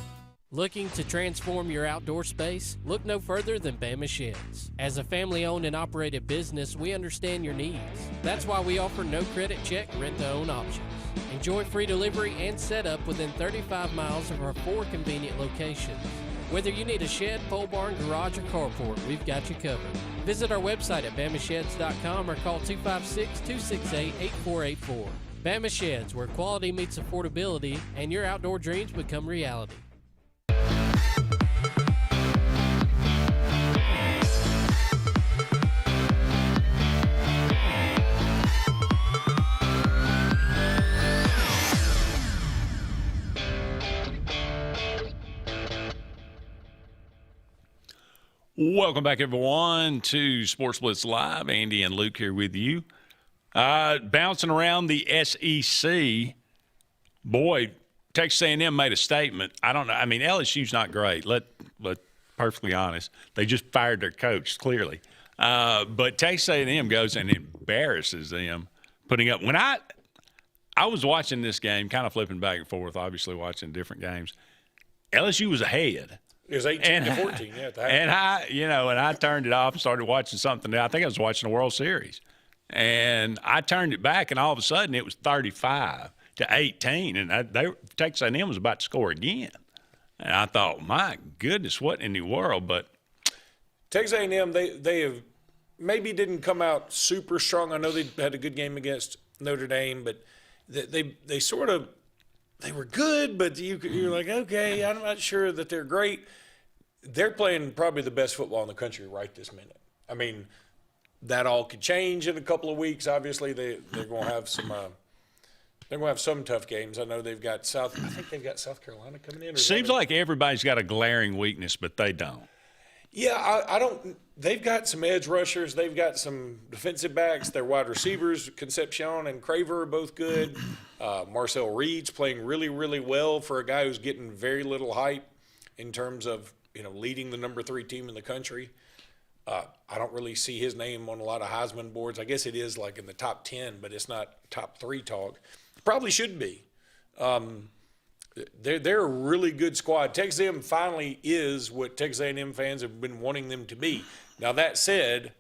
Looking to transform your outdoor space? Look no further than Bama Sheds. As a family-owned and operated business, we understand your needs. That's why we offer no credit check, rent-to-own options. Enjoy free delivery and setup within 35 miles of our 4 convenient locations. Whether you need a shed, pole barn, garage, or carport, we've got you covered. Visit our website at BamaSheds.com or call 256-268-8484. Bama Sheds, where quality meets affordability and your outdoor dreams become reality. Welcome back, everyone, to Sports Blitz Live. Andy and Luke here with you. Bouncing around the SEC, boy, Texas A&M made a statement. I don't know. I mean, LSU's not great. Let perfectly honest. They just fired their coach, clearly. But Texas A&M goes and embarrasses them, putting up. When I was watching this game, kind of flipping back and forth, obviously watching different games, LSU was ahead. It was 18-14, yeah. And I turned it off and started watching something. I think I was watching the World Series. And I turned it back, and all of a sudden it was 35-18, and Texas A&M was about to score again. And I thought, my goodness, what in the world? But Texas A&M, they have maybe didn't come out super strong. I know they had a good game against Notre Dame, but they sort of – they were good, but you're like, okay, I'm not sure that they're great. They're playing probably the best football in the country right this minute. I mean, that all could change in a couple of weeks. Obviously, they're going to have some they're going to have some tough games. I know they've got I think they've got South Carolina coming in. Seems like everybody's got a glaring weakness, but they don't. Yeah, I don't. They've got some edge rushers. They've got some defensive backs. Their wide receivers, Concepcion and Craver, are both good. Marcel Reed's playing really, really well for a guy who's getting very little hype in terms of leading the number 3 team in the country. I don't really see his name on a lot of Heisman boards. I guess it is like in the top 10, but it's not top 3 talk. Probably should be. They're a really good squad. Texas A&M finally is what Texas A&M fans have been wanting them to be. Now, that said,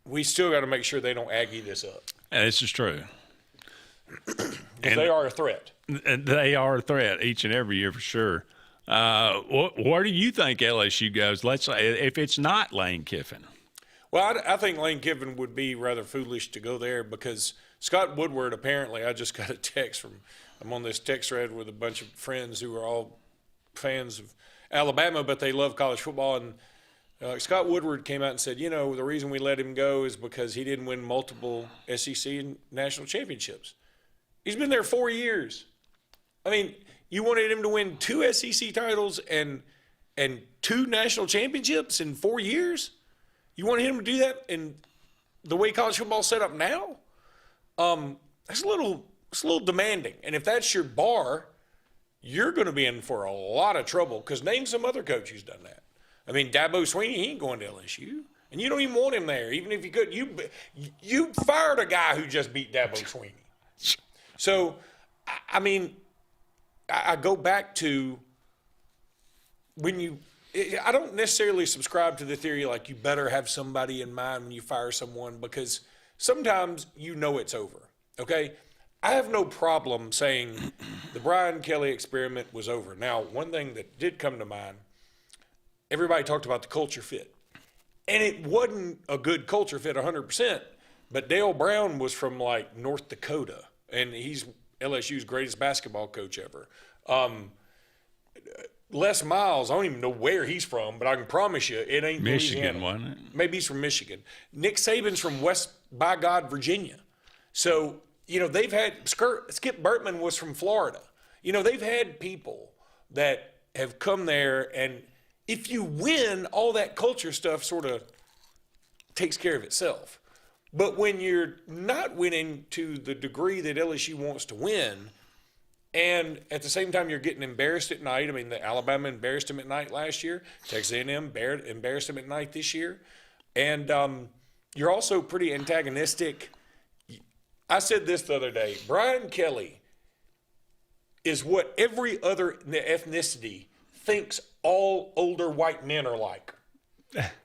we still got to make sure they don't Aggie this up. Yeah, this is true. And they are a threat. They are a threat each and every year for sure. Where do you think LSU goes? Let's say if it's not Lane Kiffin. Well, I think Lane Kiffin would be rather foolish to go there because Scott Woodward, apparently, I just got a text from – I'm on this text thread with a bunch of friends who are all fans of Alabama, but they love college football. And Scott Woodward came out and said, the reason we let him go is because he didn't win multiple SEC and national championships. He's been there 4 years. I mean, you wanted him to win 2 SEC titles and 2 national championships in 4 years? You wanted him to do that in the way college football's set up now? That's a little demanding. And if that's your bar, you're going to be in for a lot of trouble because name some other coach who's done that. I mean, Dabo Swinney, he ain't going to LSU. And you don't even want him there, even if you could. You fired a guy who just beat Dabo Swinney. So, I mean, I go back to I don't necessarily subscribe to the theory like you better have somebody in mind when you fire someone because sometimes it's over, okay? I have no problem saying the Brian Kelly experiment was over. Now, one thing that did come to mind, everybody talked about the culture fit. And it wasn't a good culture fit 100%, but Dale Brown was from, North Dakota, and he's LSU's greatest basketball coach ever. Les Miles, I don't even know where he's from, but I can promise you it ain't Michigan, Louisiana. wasn't it? Maybe he's from Michigan. Nick Saban's from West by God, Virginia. So, they've had Skip Bertman was from Florida. They've had people that have come there, and if you win, all that culture stuff sort of takes care of itself. But when you're not winning to the degree that LSU wants to win, and at the same time you're getting embarrassed at night. I mean, Alabama embarrassed them at night last year. Texas A&M embarrassed them at night this year. And you're also pretty antagonistic. I said this the other day. Brian Kelly is what every other ethnicity thinks all older white men are like.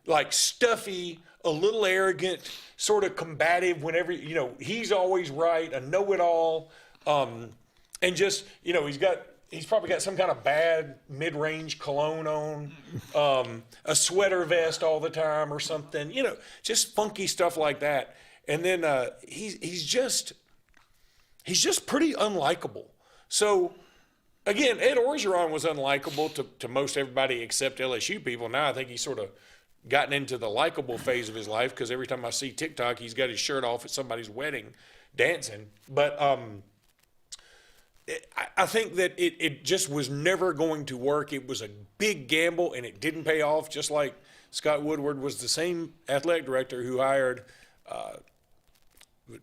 Like stuffy, a little arrogant, sort of combative whenever, he's always right, a know-it-all. And just, he's probably got some kind of bad mid-range cologne on, a sweater vest all the time or something, just funky stuff like that. And then he's just pretty unlikable. So, again, Ed Orgeron was unlikable to most everybody except LSU people. Now I think he's sort of gotten into the likable phase of his life because every time I see TikTok, he's got his shirt off at somebody's wedding dancing. But I think that it just was never going to work. It was a big gamble, and it didn't pay off, just like Scott Woodward was the same athletic director who hired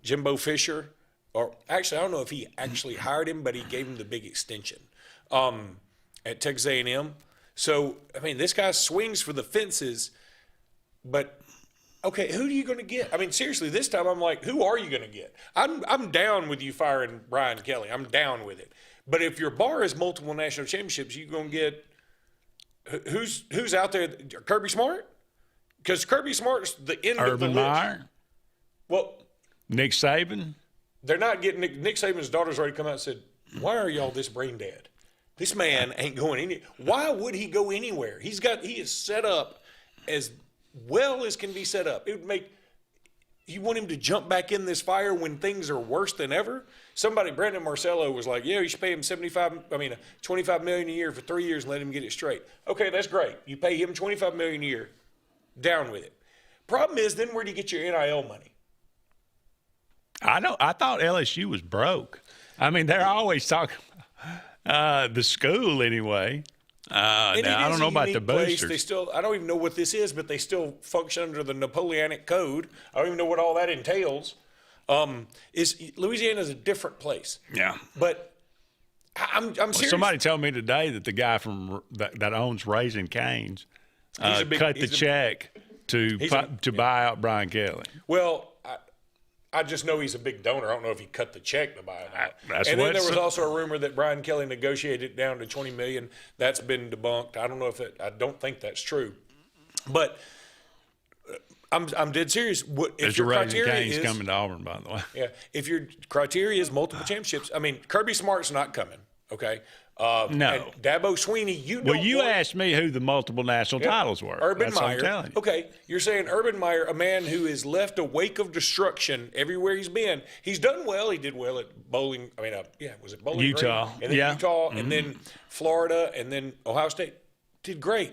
Jimbo Fisher. Or actually, I don't know if he actually hired him, but he gave him the big extension at Texas A&M. So, I mean, this guy swings for the fences, but okay, who are you going to get? I mean, seriously, this time I'm like, who are you going to get? I'm down with you firing Brian Kelly. I'm down with it. But if your bar is multiple national championships, you're going to get who's out there? Kirby Smart? Because Kirby Smart's the end of the list. Urban Meyer? Well, Nick Saban? They're not getting Nick Saban's daughter's already come out and said, why are y'all this brain dead? This man ain't going any. Why would he go anywhere? He is set up as well as can be set up. It would make you want him to jump back in this fire when things are worse than ever. Somebody, Brandon Marcello, was like, "Yeah, you should pay him $25 million a year for 3 years and let him get it straight." Okay, that's great. You pay him $25 million a year. Down with it. Problem is, then where do you get your NIL money? I thought LSU was broke. I mean, they're always talking the school anyway. Now, I don't know about the boosters. I don't even know what this is, but they still function under the Napoleonic Code. I don't even know what all that entails. Louisiana is a different place. Yeah. But I'm serious. Somebody told me today that the guy from that owns Raising Cane's cut the check to buy out Brian Kelly. Well, I just know he's a big donor. I don't know if he cut the check to buy it out. And then there was also a rumor that Brian Kelly negotiated it down to $20 million. That's been debunked. I don't know I don't think that's true. But I'm dead serious. If your criteria is coming to Auburn, by the way. Yeah. If your criteria is multiple championships, I mean, Kirby Smart's not coming. Okay. No. And Dabo Swinney, you asked me who the multiple national titles were. Urban That's Meyer. what I'm telling you. Okay, you're saying Urban Meyer, a man who has left a wake of destruction everywhere he's been. He's done well. He did well at Bowling. Was it Bowling Utah? Green? And then Utah, and then Florida, and then Ohio State. Did great,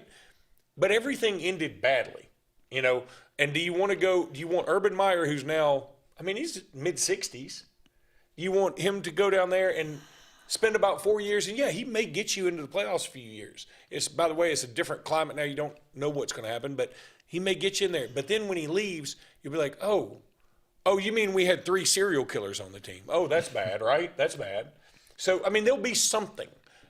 but everything ended badly. And do you want Urban Meyer, who's now, he's mid-60s. You want him to go down there and spend about 4 years, and he may get you into the playoffs a few years. By the way, it's a different climate now. You don't know what's going to happen, but he may get you in there. But then when he leaves, you'll be like, oh, you mean we had 3 serial killers on the team? Oh, that's bad, right? That's bad. So, there'll be something.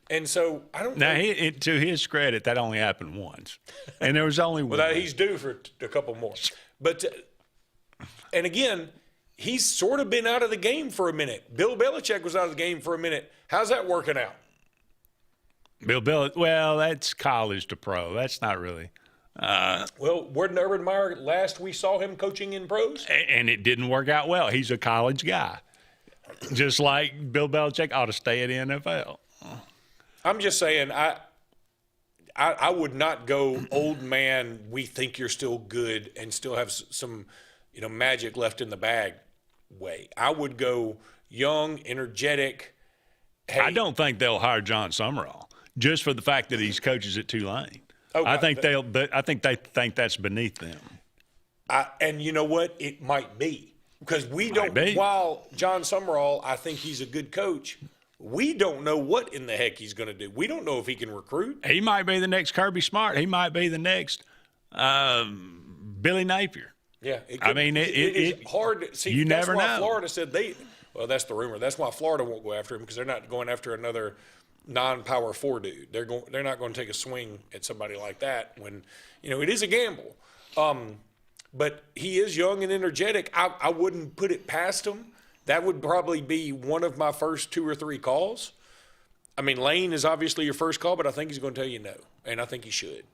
And so I don't know. Now, to his credit, that only happened once. And there was only one. Well, he's due for a couple more. But, and again, he's sort of been out of the game for a minute. Bill Belichick was out of the game for a minute. How's that working out? Well, that's college to pro. That's not really. Well, wasn't Urban Meyer last we saw him coaching in pros? And it didn't work out well. He's a college guy. Just like Bill Belichick ought to stay at the NFL. I'm just saying, I would not go old man, we think you're still good and still have some, magic left in the bag way. I would go young, energetic. Hey, I don't think they'll hire John Summerall just for the fact that he's coaches at Tulane. Oh, I think they think that's beneath them. And you know what? It might be because we don't. While John Summerall, I think he's a good coach. We don't know what in the heck he's going to do. We don't know if he can recruit. He might be the next Kirby Smart. He might be the next Billy Napier. Yeah, it's hard to see. You never know. Florida said well, that's the rumor. That's why Florida won't go after him because they're not going after another non-power 4 dude. They're not going to take a swing at somebody like that when it is a gamble. But he is young and energetic. I wouldn't put it past him. That would probably be one of my first 2 or 3 calls. Lane is obviously your first call, but I think he's going to tell you no, and I think he should.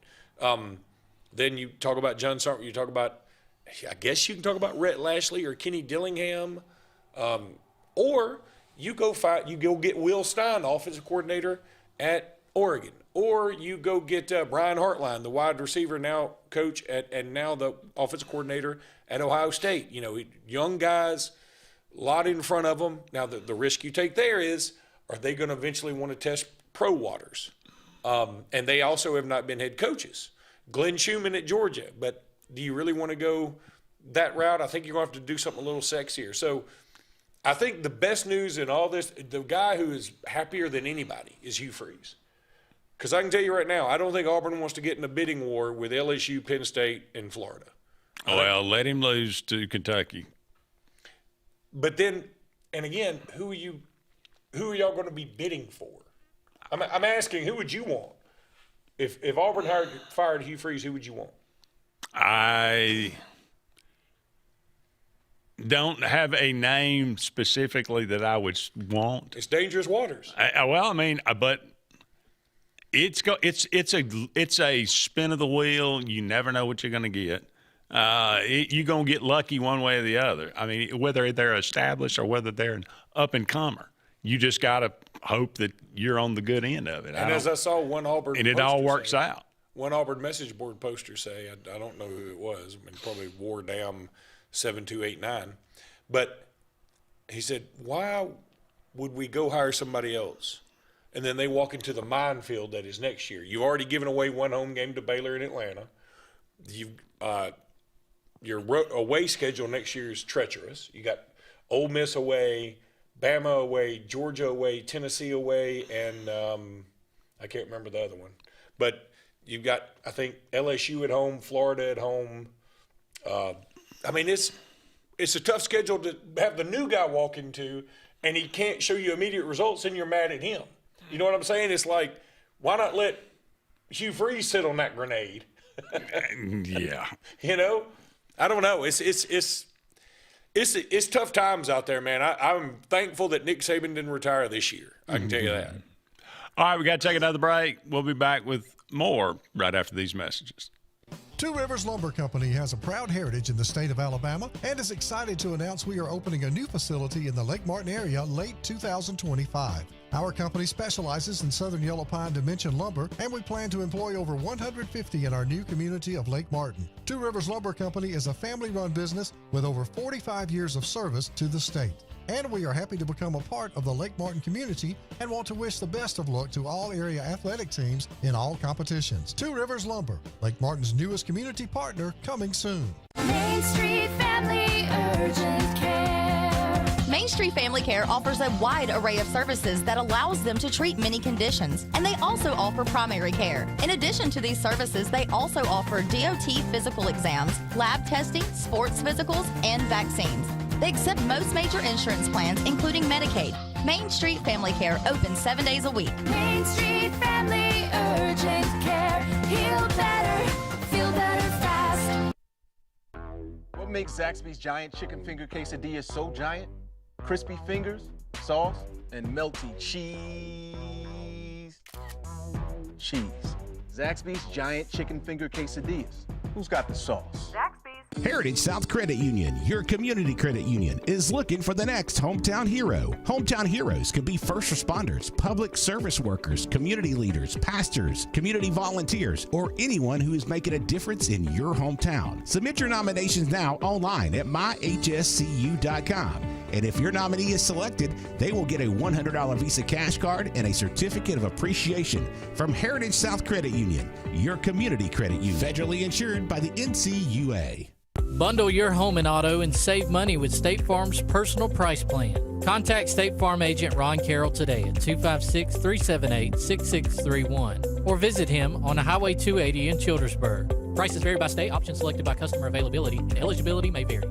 Then you talk about John Summer. You talk about, I guess you can talk about Rhett Lashley or Kenny Dillingham, or you go get Will Stein, the offensive coordinator at Oregon, or you go get Brian Hartline, the wide receiver now coach and now the offensive coordinator at Ohio State. Young guys. A lot in front of them. Now, the risk you take there is, are they going to eventually want to test pro waters? And they also have not been head coaches. Glenn Schumann at Georgia. But do you really want to go that route? I think you're going to have to do something a little sexier. So I think the best news in all this, the guy who is happier than anybody is Hugh Freeze. Because I can tell you right now, I don't think Auburn wants to get in a bidding war with LSU, Penn State, and Florida. Well, let him lose to Kentucky. But then, and again, who are y'all going to be bidding for? I'm asking, who would you want? If Auburn fired Hugh Freeze, who would you want? I don't have a name specifically that I would want. It's dangerous waters. But it's a spin of the wheel. You never know what you're going to get. You're going to get lucky one way or the other. I mean, whether they're established or whether they're an up-and-comer. You just got to hope that you're on the good end of it. And as I saw one Auburn – and it all works out. One Auburn message board poster say, I don't know who it was, probably War Dam 7289, but he said, why would we go hire somebody else? And then they walk into the minefield that is next year. You've already given away one home game to Baylor in Atlanta. Your away schedule next year is treacherous. You got Ole Miss away, Bama away, Georgia away, Tennessee away, and I can't remember the other one. But you've got, I think, LSU at home, Florida at home. It's a tough schedule to have the new guy walk into, and he can't show you immediate results, and you're mad at him. You know what I'm saying? It's like, why not let Hugh Freeze sit on that grenade? Yeah. I don't know. It's tough times out there, man. I'm thankful that Nick Saban didn't retire this year. I can tell you that. All right, we got to take another break. We'll be back with more right after these messages. Two Rivers Lumber Company has a proud heritage in the state of Alabama and is excited to announce we are opening a new facility in the Lake Martin area late 2025. Our company specializes in southern yellow pine dimension lumber, and we plan to employ over 150 in our new community of Lake Martin. Two Rivers Lumber Company is a family-run business with over 45 years of service to the state. And we are happy to become a part of the Lake Martin community and want to wish the best of luck to all area athletic teams in all competitions. Two Rivers Lumber, Lake Martin's newest community partner, coming soon. Main Street Family Urgent Care. Main Street Family Care offers a wide array of services that allows them to treat many conditions, and they also offer primary care. In addition to these services, they also offer DOT physical exams, lab testing, sports physicals, and vaccines. They accept most major insurance plans, including Medicaid. Main Street Family Care open 7 days a week. Main Street Family Urgent Care. Heal better, feel better fast. What makes Zaxby's Giant Chicken Finger Quesadilla so giant? Crispy fingers, sauce, and melty cheese. Zaxby's Giant Chicken Finger Quesadillas. Who's got the sauce? Heritage South Credit Union, your community credit union, is looking for the next hometown hero. Hometown heroes could be first responders, public service workers, community leaders, pastors, community volunteers, or anyone who is making a difference in your hometown. Submit your nominations now online at myhscu.com. And if your nominee is selected, they will get a $100 Visa cash card and a certificate of appreciation from Heritage South Credit Union, your community credit union, federally insured by the NCUA. Bundle your home and auto and save money with State Farm's personal price plan. Contact State Farm agent Ron Carroll today at 256-378-6631 or visit him on Highway 280 in Childersburg. Prices vary by state, options selected by customer availability, and eligibility may vary.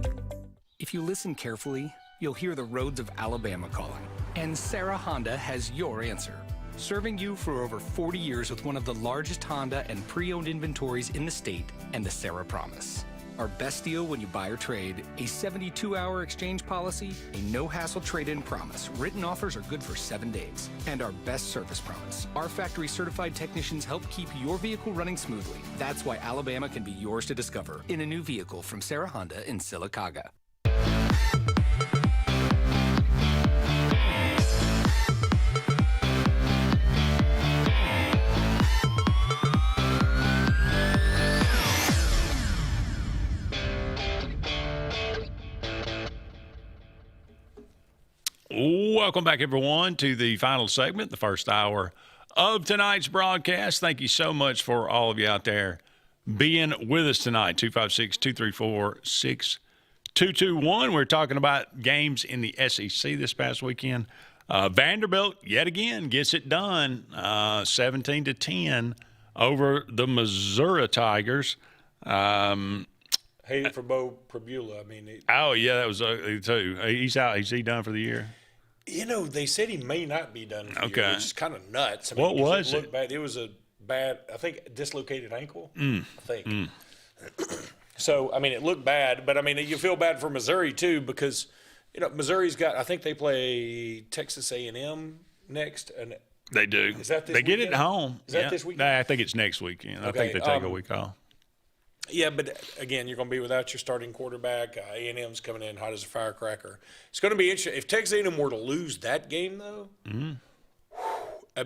If you listen carefully, you'll hear the roads of Alabama calling. And Sarah Honda has your answer. Serving you for over 40 years with one of the largest Honda and pre-owned inventories in the state and the Sarah Promise. Our best deal when you buy or trade, a 72-hour exchange policy, a no-hassle trade-in promise. Written offers are good for 7 days. And our best service promise. Our factory-certified technicians help keep your vehicle running smoothly. That's why Alabama can be yours to discover in a new vehicle from Sarah Honda in Sylacauga. Welcome back, everyone, to the final segment, the first hour of tonight's broadcast. Thank you so much for all of you out there being with us tonight. 256-234-6221. We're talking about games in the SEC this past weekend. Vanderbilt, yet again, gets it done, 17-10 over the Missouri Tigers. Hated for Bo Prabula. I mean, that was ugly too. He's out. Is he done for the year? They said he may not be done for the year, Okay. which is kind of nuts. What was it? Looked bad. It was a bad, I think, dislocated ankle. I think. So, I mean, it looked bad, but I mean, you feel bad for Missouri too because, Missouri's got. I think they play Texas A&M next, and They do. Is that this they get weekend? it home. Is that this weekend? Nah, I think it's next weekend. I think they take a week off. Yeah, but again, you're going to be without your starting quarterback. A&M's coming in hot as a firecracker. It's going to be interesting. If Texas A&M were to lose that game, though,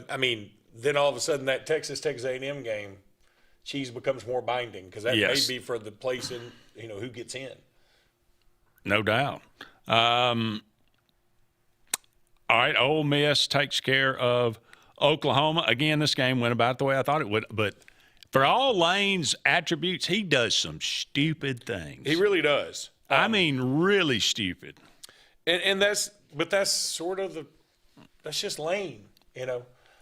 I mean, then all of a sudden that Texas A&M game, cheese becomes more binding because that may be for the place in, who gets in. No doubt. All right, Ole Miss takes care of Oklahoma. Again, this game went about the way I thought it would, but for all Lane's attributes, he does some stupid things. He really does. I mean, really stupid. And that's sort of that's just Lane,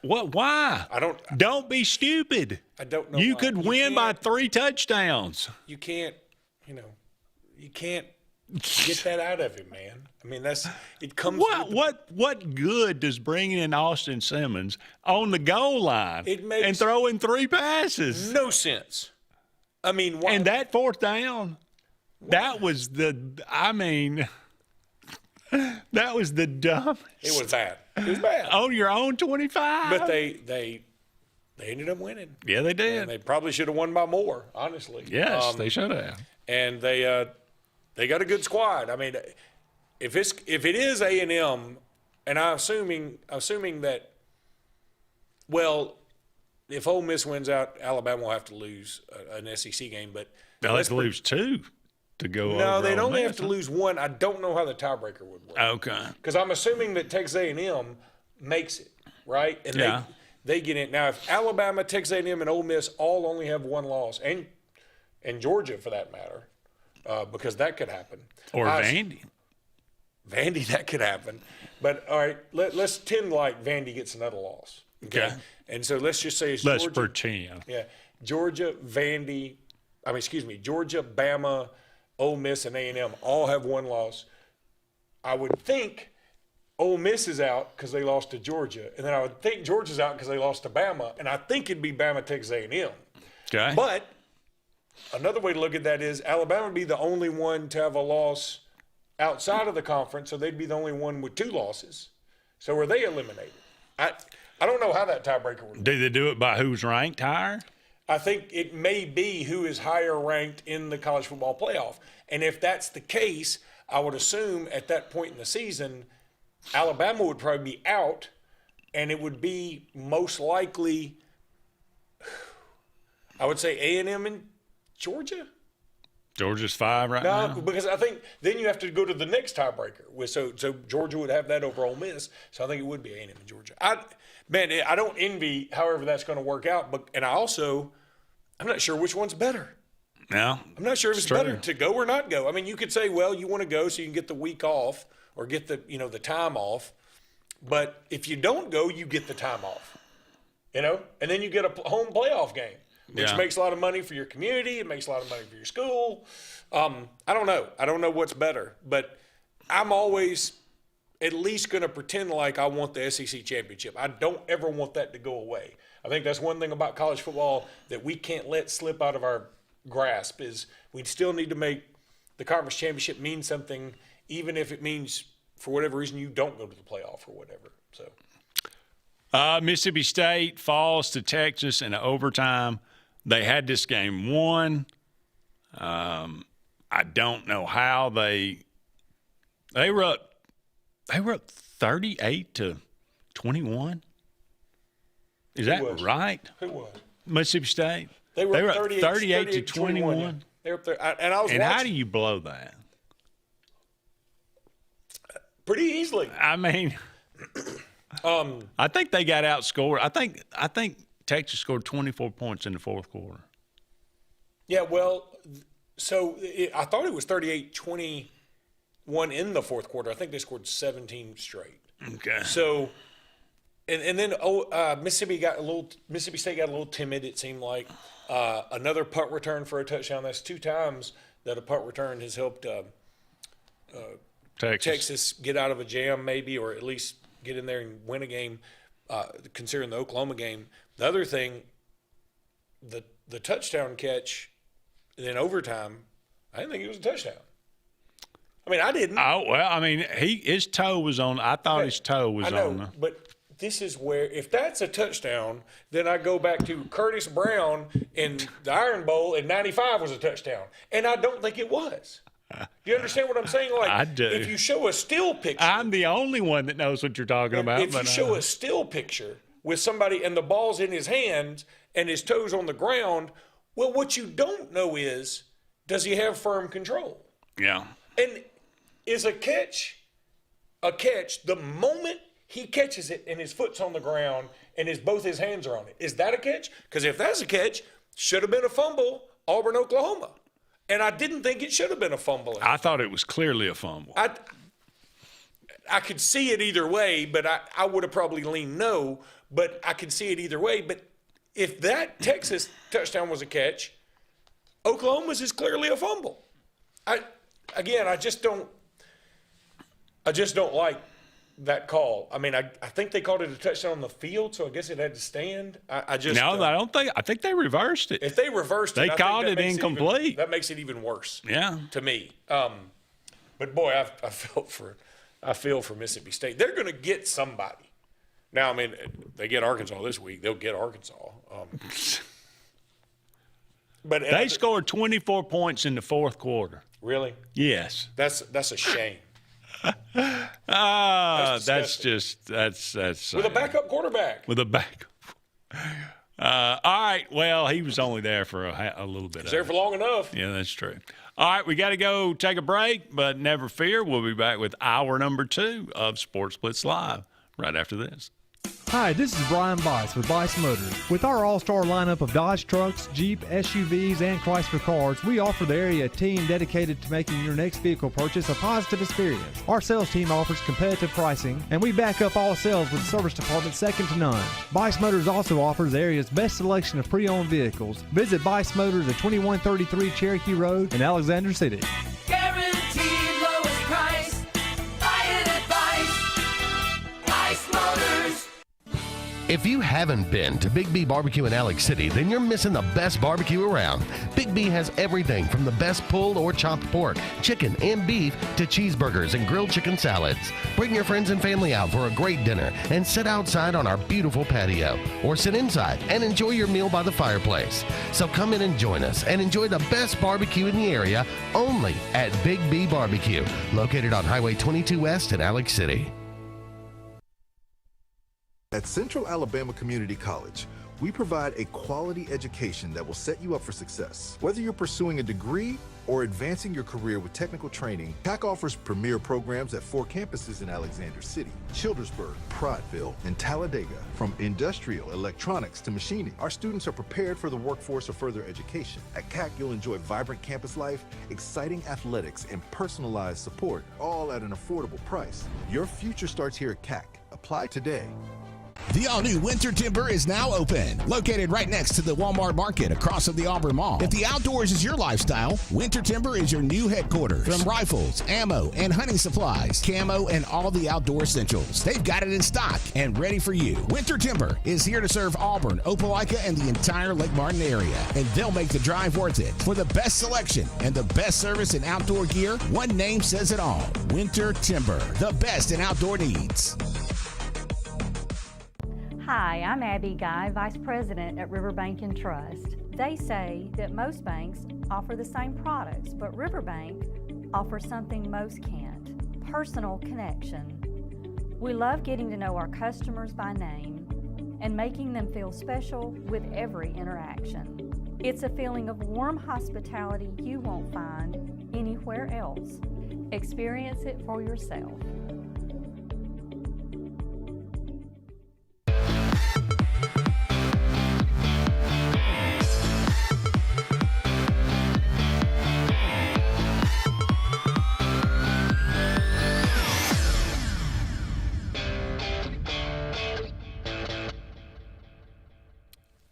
What? Why? Don't be stupid. I don't know. You why. could win by 3 touchdowns. You can't, you can't get that out of him, man. I mean, it comes. What good does bringing in Austin Simmons on the goal line and throwing 3 passes? No sense. I mean, why? And that 4th down, that was the dumbest. It was bad. It was bad. On your own 25. But they ended up winning. Yeah, they did. And they probably should have won by more, honestly. Yes, they should have. And they got a good squad. I mean, if it is A&M, and I'm assuming that, well, if Ole Miss wins out, Alabama will have to lose an SEC game. But they'll have to lose 2 to go over. No, they'd Ole only Miss. have to lose 1. I don't know how the tiebreaker would work. Okay. Because I'm assuming that Texas A&M makes it, right? And they get in. Now, if Alabama, Texas A&M, and Ole Miss all only have 1 loss, and Georgia for that matter, because that could happen. Or Vandy. Vandy, that could happen. But, all right, let's pretend like Vandy gets another loss. Okay. And so let's just say it's Let's Georgia. pretend. Yeah. Georgia, Bama, Ole Miss, and A&M all have 1 loss. I would think Ole Miss is out because they lost to Georgia. And then I would think Georgia's out because they lost to Bama. And I think it'd be Bama, Texas A&M. Okay. But another way to look at that is Alabama would be the only one to have a loss outside of the conference, so they'd be the only one with 2 losses. So are they eliminated? I don't know how that tiebreaker would work. Do they do it by who's ranked higher? I think it may be who is higher ranked in the college football playoff. And if that's the case, I would assume at that point in the season, Alabama would probably be out, and it would be most likely, I would say A&M and Georgia. Georgia's 5 right now? No, because I think then you have to go to the next tiebreaker. So Georgia would have that over Ole Miss. So I think it would be A&M and Georgia. I don't envy however that's going to work out. I'm not sure which one's better. No. I'm not sure if it's better to go or not go. I mean, you could say, well, you want to go so you can get the week off or get the time off. But if you don't go, you get the time off. And then you get a home playoff game. Which makes a lot of money for your community. It makes a lot of money for your school. I don't know. I don't know what's better. But I'm always at least going to pretend like I want the SEC championship. I don't ever want that to go away. I think that's one thing about college football that we can't let slip out of our grasp is we still need to make the conference championship mean something, even if it means for whatever reason you don't go to the playoff or whatever. So Mississippi State falls to Texas in overtime. They had this game won. I don't know how they were up 38-21. Is that right? Who was? Mississippi State. They were up 38-21. They were up there, and I was. And watching. how do you blow that? Pretty easily. I mean, I think they got outscored. I think Texas scored 24 points in the 4th quarter. Yeah, well, I thought it was 38-21 in the 4th quarter. I think they scored 17 straight. Okay. So, and then Mississippi State got a little timid. It seemed like another punt return for a touchdown. That's 2 times that a punt return has helped Texas get out of a jam, maybe, or at least get in there and win a game. Considering the Oklahoma game, the other thing, the touchdown catch, and then overtime, I didn't think it was a touchdown. I mean, I didn't. Oh, well, I mean, his toe was on. I thought his toe was on. But this is where, if that's a touchdown, then I go back to Curtis Brown in the Iron Bowl in '95 was a touchdown, and I don't think it was. Do you understand what I'm saying? Like, I do. If you show a still picture, I'm the only one that knows what you're talking about. If you show a still picture with somebody and the ball's in his hands and his toes on the ground, well, what you don't know is, does he have firm control? Yeah. And is a catch the moment he catches it and his foot's on the ground and both his hands are on it? Is that a catch? Because if that's a catch, should have been a fumble, Auburn, Oklahoma. And I didn't think it should have been a fumble. I thought it was clearly a fumble. I could see it either way, but I would have probably leaned no, but I could see it either way. But if that Texas touchdown was a catch, Oklahoma's is clearly a fumble. I just don't like that call. I mean, I think they called it a touchdown on the field, so I guess it had to stand. I don't think. I think they reversed it. If they reversed it, they called it incomplete. That makes it even worse. Yeah. To me. But boy, I feel for Mississippi State. They're going to get somebody. Now, I mean, they get Arkansas this week. They'll get Arkansas. But they scored 24 points in the fourth quarter. Really? Yes. That's a shame. That's with a backup quarterback. With a backup. All right. Well, he was only there for a little bit. He was there for long enough. Yeah, that's true. All right, we got to go take a break, but never fear. We'll be back with hour number 2 of Sports Blitz Live right after this. Hi, this is Brian Bice with Bice Motors. With our all-star lineup of Dodge trucks, Jeep, SUVs, and Chrysler cars, we offer the area a team dedicated to making your next vehicle purchase a positive experience. Our sales team offers competitive pricing, and we back up all sales with a service department second to none. Bice Motors also offers the area's best selection of pre-owned vehicles. Visit Bice Motors at 2133 Cherokee Road in Alexander City. Guaranteed lowest price. Buy it at Bice Motors. If you haven't been to Big B Barbecue in Alex City, then you're missing the best barbecue around. Big B has everything from the best pulled or chopped pork, chicken, and beef to cheeseburgers and grilled chicken salads. Bring your friends and family out for a great dinner and sit outside on our beautiful patio, or sit inside and enjoy your meal by the fireplace. So come in and join us and enjoy the best barbecue in the area only at Big B Barbecue, located on Highway 22 West in Alex City. At Central Alabama Community College, we provide a quality education that will set you up for success. Whether you're pursuing a degree or advancing your career with technical training, CAC offers premier programs at 4 campuses in Alexander City, Childersburg, Prattville, and Talladega. From industrial, electronics to machining, our students are prepared for the workforce or further education. At CAC, you'll enjoy vibrant campus life, exciting athletics, and personalized support, all at an affordable price. Your future starts here at CAC. Apply today. The all-new Winter Timber is now open. Located right next to the Walmart Market across from the Auburn Mall. If the outdoors is your lifestyle, Winter Timber is your new headquarters. From rifles, ammo, and hunting supplies, camo, and all the outdoor essentials, they've got it in stock and ready for you. Winter Timber is here to serve Auburn, Opelika, and the entire Lake Martin area, and they'll make the drive worth it. For the best selection and the best service in outdoor gear, one name says it all: Winter Timber, the best in outdoor needs. Hi, I'm Abby Guy, Vice President at Riverbank and Trust. They say that most banks offer the same products, but Riverbank offers something most can't: personal connection. We love getting to know our customers by name and making them feel special with every interaction. It's a feeling of warm hospitality you won't find anywhere else. Experience it for yourself.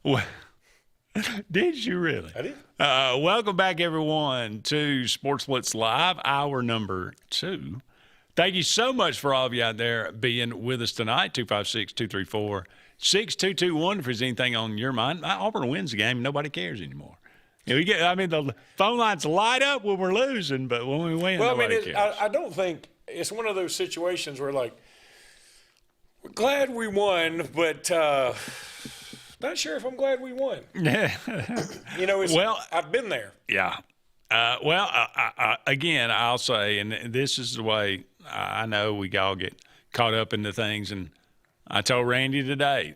Well, did you really? I did. Welcome back, everyone, to Sports Blitz Live, hour number 2. Thank you so much for all of you out there being with us tonight. 256-234-6221 if there's anything on your mind. Auburn wins the game. Nobody cares anymore. The phone lines light up when we're losing, but when we win, nobody cares. I don't think it's one of those situations where, like, we're glad we won, but not sure if I'm glad we won. I've been there. Yeah. Again, I'll say, and this is the way I know we all get caught up into things, and I told Randy today,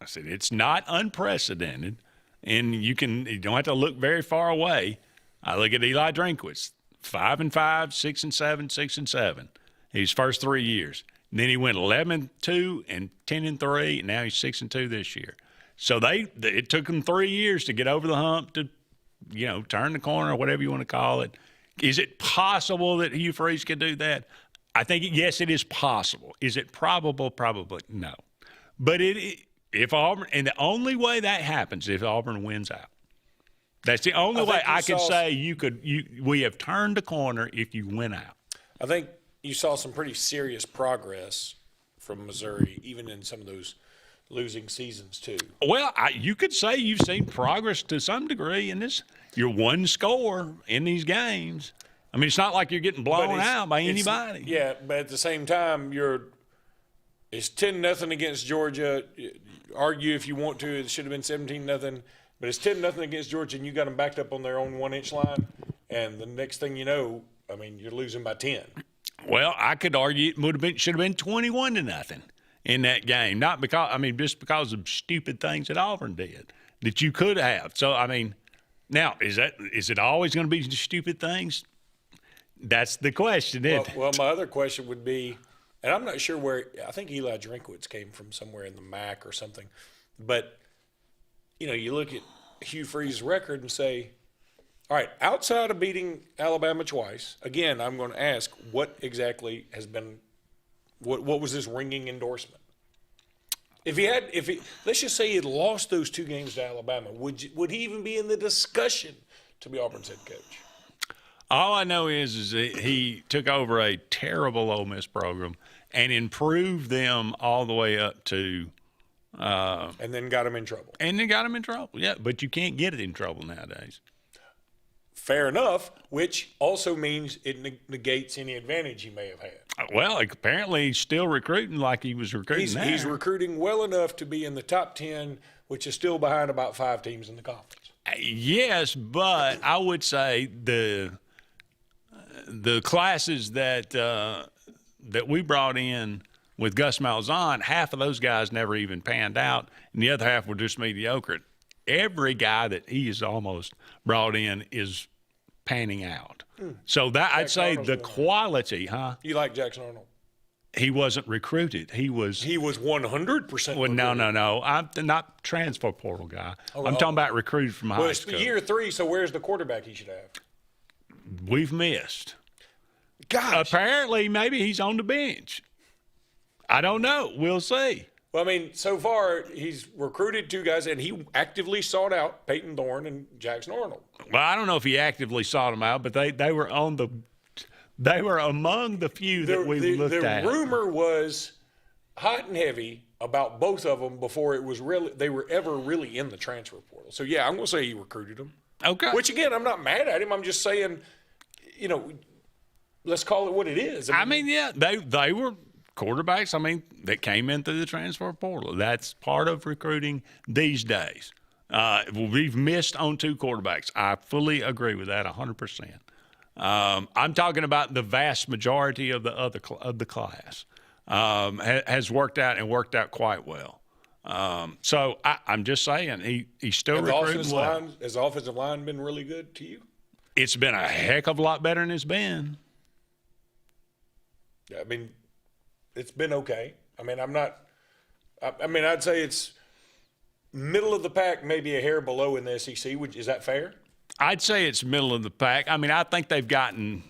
I said, it's not unprecedented, and you don't have to look very far away. I look at Eli Drinkwitz, 5-5, 6-7, 6-7, his first 3 years. And then he went 11-2 and 10-3, and now he's 6-2 this year. So it took them 3 years to get over the hump to, turn the corner, or whatever you want to call it. Is it possible that Hugh Freeze could do that? I think, yes, it is possible. Is it probable? Probably no. But if Auburn, and the only way that happens is if Auburn wins out. That's the only way I could say we have turned the corner if you win out. I think you saw some pretty serious progress from Missouri, even in some of those losing seasons too. Well, you could say you've seen progress to some degree in this. You're one score in these games. I mean, it's not like you're getting blown out by anybody. Yeah, but at the same time, it's 10-0 against Georgia. Argue if you want to, it should have been 17-0, but it's 10-0 against Georgia, and you got them backed up on their own 1-inch line. And the next thing you know, you're losing by 10. Well, I could argue it should have been 21-0 in that game. Not because just because of stupid things that Auburn did that you could have. So now is it always going to be stupid things? That's the question, isn't it? Well, my other question would be, and I'm not sure where. I think Eli Drinkwitz came from somewhere in the MAC or something. But you look at Hugh Freeze's record and say, all right, outside of beating Alabama twice, again, I'm going to ask, what exactly has been, what was this ringing endorsement? Let's just say he had lost those 2 games to Alabama, would he even be in the discussion to be Auburn's head coach? All I know is that he took over a terrible Ole Miss program and improved them all the way up to and then got him in trouble. Yeah, but you can't get it in trouble nowadays. Fair enough, which also means it negates any advantage he may have had. Well, apparently he's still recruiting like he was recruiting there. He's recruiting well enough to be in the top 10, which is still behind about 5 teams in the conference. Yes, but I would say the classes that we brought in with Gus Malzahn, half of those guys never even panned out, and the other half were just mediocre. Every guy that he has almost brought in is panning out. So that I'd say the quality, huh? You like Jackson Arnold? He wasn't recruited. He was 100%. Well, no. I'm not transfer portal guy. I'm talking about recruited from high school. It's year 3, so where's the quarterback he should have? We've missed. Gosh. Apparently, maybe he's on the bench. I don't know. We'll see. Well, so far he's recruited 2 guys, and he actively sought out Peyton Thorne and Jackson Arnold. Well, I don't know if he actively sought them out, but they were among the few that we looked at. The rumor was hot and heavy about both of them before they were ever really in the transfer portal. So yeah, I'm going to say he recruited them. Okay. Which again, I'm not mad at him. I'm just saying, let's call it what it is. They were quarterbacks, that came in through the transfer portal. That's part of recruiting these days. We've missed on 2 quarterbacks. I fully agree with that 100%. I'm talking about the vast majority of the class has worked out quite well. So I'm just saying he's still recruiting well. Has the offensive line been really good to you? It's been a heck of a lot better than it's been. Yeah, it's been okay. I'd say it's middle of the pack, maybe a hair below in the SEC. Is that fair? I'd say it's middle of the pack. I think they've gotten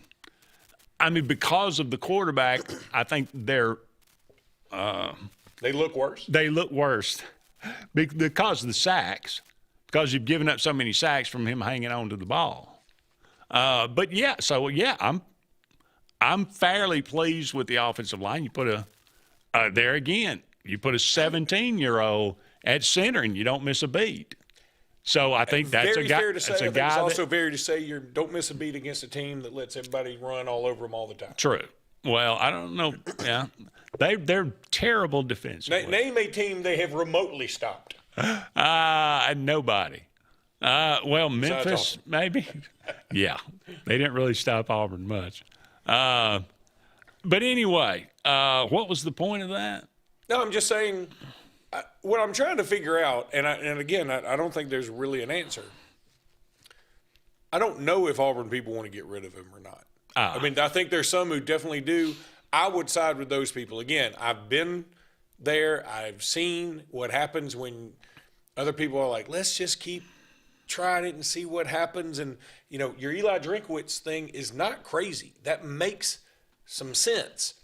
because of the quarterback, I think they're they look worse. They look worse. because of the sacks, because you've given up so many sacks from him hanging on to the ball. But yeah, I'm fairly pleased with the offensive line. You put there again, you put a 17-year-old at center and you don't miss a beat. So I think that's very a guy. Fair to say. That's a I think guy it's that, also fair to say you don't miss a beat against a team that lets everybody run all over them all the time. True. Well, I don't know. Yeah, they're terrible defensively. Name a team they have remotely stopped. Nobody. Well, Memphis maybe. Yeah, they didn't really stop Auburn much. But anyway, what was the point of that? No, I'm just saying. What I'm trying to figure out, and again, I don't think there's really an answer. I don't know if Auburn people want to get rid of him or not. I mean, I think there's some who definitely do. I would side with those people. Again, I've been there. I've seen what happens when other people are like, let's just keep trying it and see what happens. And, your Eli Drinkwitz thing is not crazy. That makes some sense.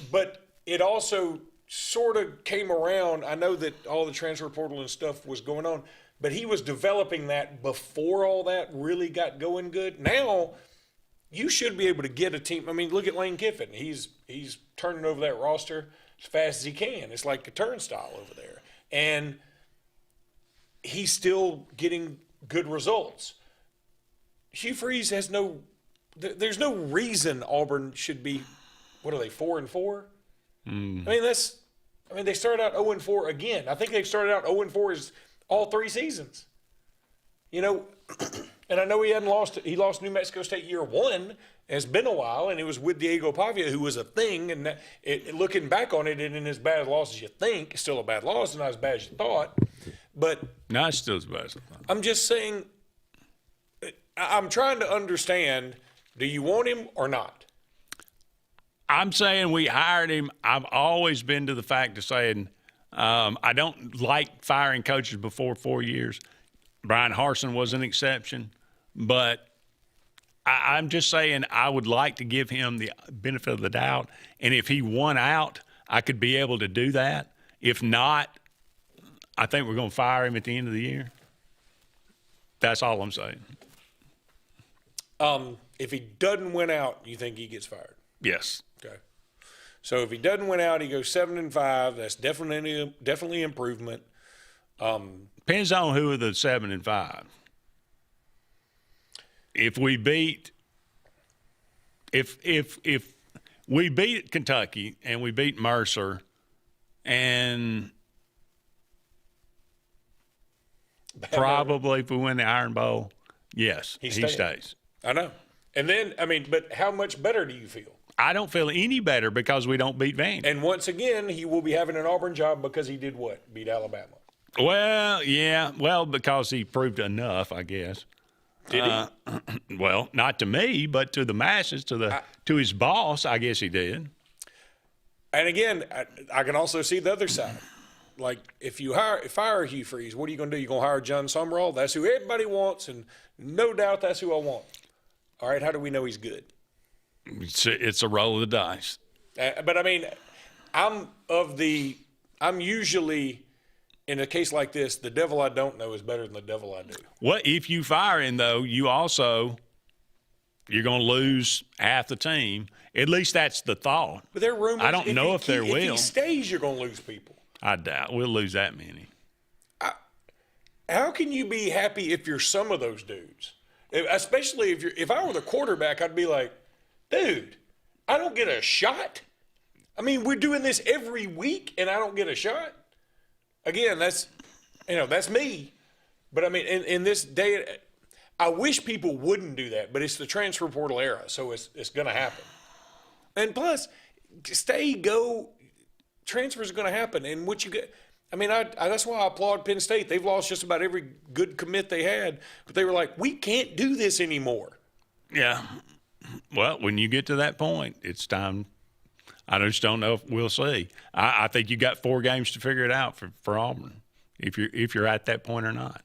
But it also sort of came around. I know that all the transfer portal and stuff was going on, but he was developing that before all that really got going good. Now you should be able to get a team. I mean, look at Lane Kiffin. He's turning over that roster as fast as he can. It's like a turnstile over there. And he's still getting good results. Hugh Freeze has there's no reason Auburn should be, what are they, 4-4? I mean, they started out 0-4 again. I think they've started out 0-4 all 3 seasons. And I know he lost New Mexico State year 1. It's been a while, and it was with Diego Pavia, who was a thing. And looking back on it, it isn't as bad a loss as you think. It's still a bad loss, not as bad as you thought. But no, it's still as bad as I thought. I'm just saying, I'm trying to understand, do you want him or not? I'm saying we hired him. I've always been to the fact of saying I don't like firing coaches before 4 years. Brian Harsin was an exception. But I'm just saying I would like to give him the benefit of the doubt. And if he won out, I could be able to do that. If not, I think we're going to fire him at the end of the year. That's all I'm saying. If he doesn't win out, you think he gets fired? Yes. Okay. So if he doesn't win out, he goes 7-5. That's definitely improvement. Depends on who are the 7-5. If we beat Kentucky and we beat Mercer and probably if we win the Iron Bowl, yes, he stays. I know. And then, but how much better do you feel? I don't feel any better because we don't beat Vandy. And once again, he will be having an Auburn job because he did what? Beat Alabama. Well, yeah. Well, because he proved enough, I guess. Did he? Well, not to me, but to the masses, to his boss, I guess he did. And again, I can also see the other side. Like, if you fire Hugh Freeze, what are you going to do? You're going to hire John Summerall? That's who everybody wants, and no doubt that's who I want. All right, how do we know he's good? It's a roll of the dice. But, I'm usually, in a case like this, the devil I don't know is better than the devil I do. Well, if you fire him, though, you're going to lose half the team. At least that's the thought. But there are rumors. I don't know if there will. If he stays, you're going to lose people. I doubt we'll lose that many. How can you be happy if you're some of those dudes? Especially if I were the quarterback, I'd be like, dude, I don't get a shot. We're doing this every week, and I don't get a shot. Again, that's me. But in this day, I wish people wouldn't do that. But it's the transfer portal era, so it's going to happen. And plus, go. Transfers are going to happen, and what you get. That's why I applaud Penn State. They've lost just about every good commit they had, but they were like, we can't do this anymore. Yeah. Well, when you get to that point, it's time. I just don't know if we'll see. I think you got 4 games to figure it out for Auburn, if you're at that point or not.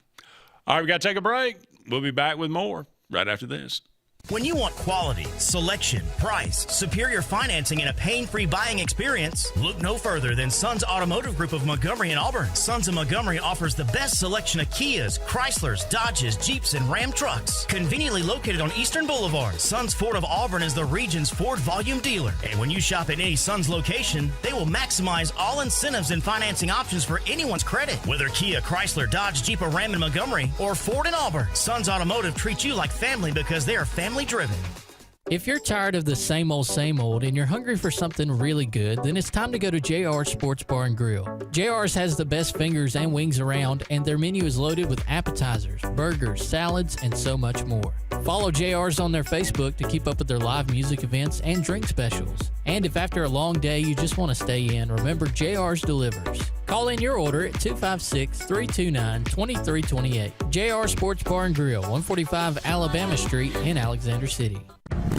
All right, we got to take a break. We'll be back with more right after this. When you want quality, selection, price, superior financing, and a pain-free buying experience, look no further than Sons Automotive Group of Montgomery and Auburn. Sons of Montgomery offers the best selection of Kias, Chryslers, Dodges, Jeeps, and Ram trucks. Conveniently located on Eastern Boulevard, Sons Ford of Auburn is the region's Ford volume dealer. And when you shop at any Sons location, they will maximize all incentives and financing options for anyone's credit. Whether Kia, Chrysler, Dodge, Jeep, or Ram in Montgomery, or Ford in Auburn, Sons Automotive treats you like family because they are family driven. If you're tired of the same old and you're hungry for something really good, then it's time to go to JR's Sports Bar and Grill. JR's has the best fingers and wings around, and their menu is loaded with appetizers, burgers, salads, and so much more. Follow JR's on their Facebook to keep up with their live music events and drink specials. And if after a long day you just want to stay in, remember JR's delivers. Call in your order at 256-329-2328. JR Sports Bar and Grill, 145 Alabama Street in Alexander City.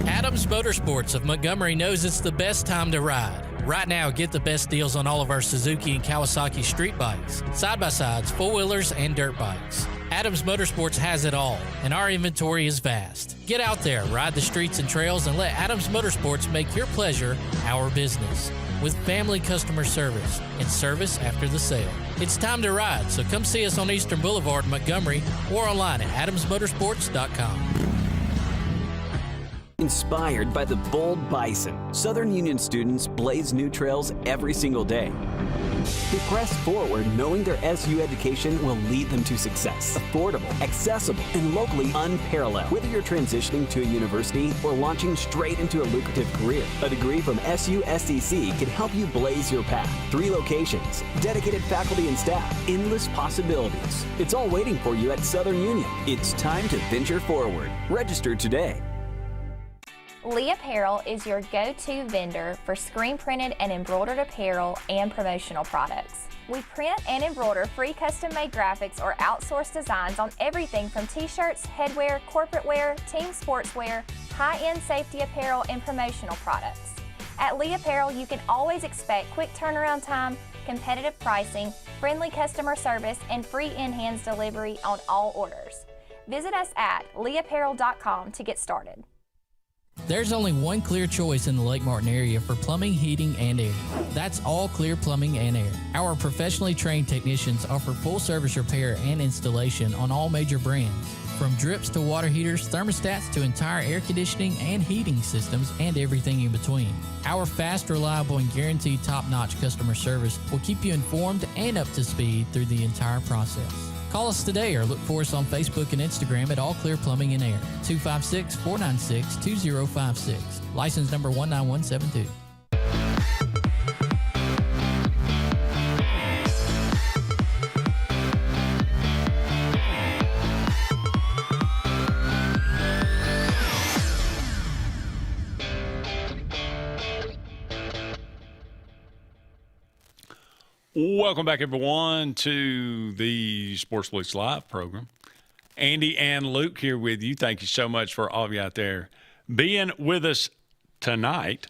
Adams Motorsports of Montgomery knows it's the best time to ride. Right now, get the best deals on all of our Suzuki and Kawasaki street bikes, side-by-sides, four-wheelers, and dirt bikes. Adams Motorsports has it all, and our inventory is vast. Get out there, ride the streets and trails, and let Adams Motorsports make your pleasure our business. With family customer service and service after the sale. It's time to ride, so come see us on Eastern Boulevard in Montgomery or online at adamsmotorsports.com. Inspired by the bold bison, Southern Union students blaze new trails every single day. They press forward knowing their SU education will lead them to success. Affordable, accessible, and locally unparalleled. Whether you're transitioning to a university or launching straight into a lucrative career, a degree from SU SDC can help you blaze your path. 3 locations, dedicated faculty and staff, endless possibilities. It's all waiting for you at Southern Union. It's time to venture forward. Register today. Lee Apparel is your go-to vendor for screen printed and embroidered apparel and promotional products. We print and embroider free custom-made graphics or outsourced designs on everything from t-shirts, headwear, corporate wear, team sportswear, high-end safety apparel, and promotional products. At Lee Apparel, you can always expect quick turnaround time, competitive pricing, friendly customer service, and free in-hands delivery on all orders. Visit us at leeapparel.com to get started. There's only one clear choice in the Lake Martin area for plumbing, heating, and air. That's All Clear Plumbing and Air. Our professionally trained technicians offer full service repair and installation on all major brands. From drips to water heaters, thermostats to entire air conditioning and heating systems, and everything in between. Our fast, reliable, and guaranteed top-notch customer service will keep you informed and up to speed through the entire process. Call us today or look for us on Facebook and Instagram at All Clear Plumbing and Air, 256-496-2056. License number 19172. Welcome back, everyone, to the Sports Blitz Live program. Andy and Luke here with you. Thank you so much for all of you out there being with us tonight.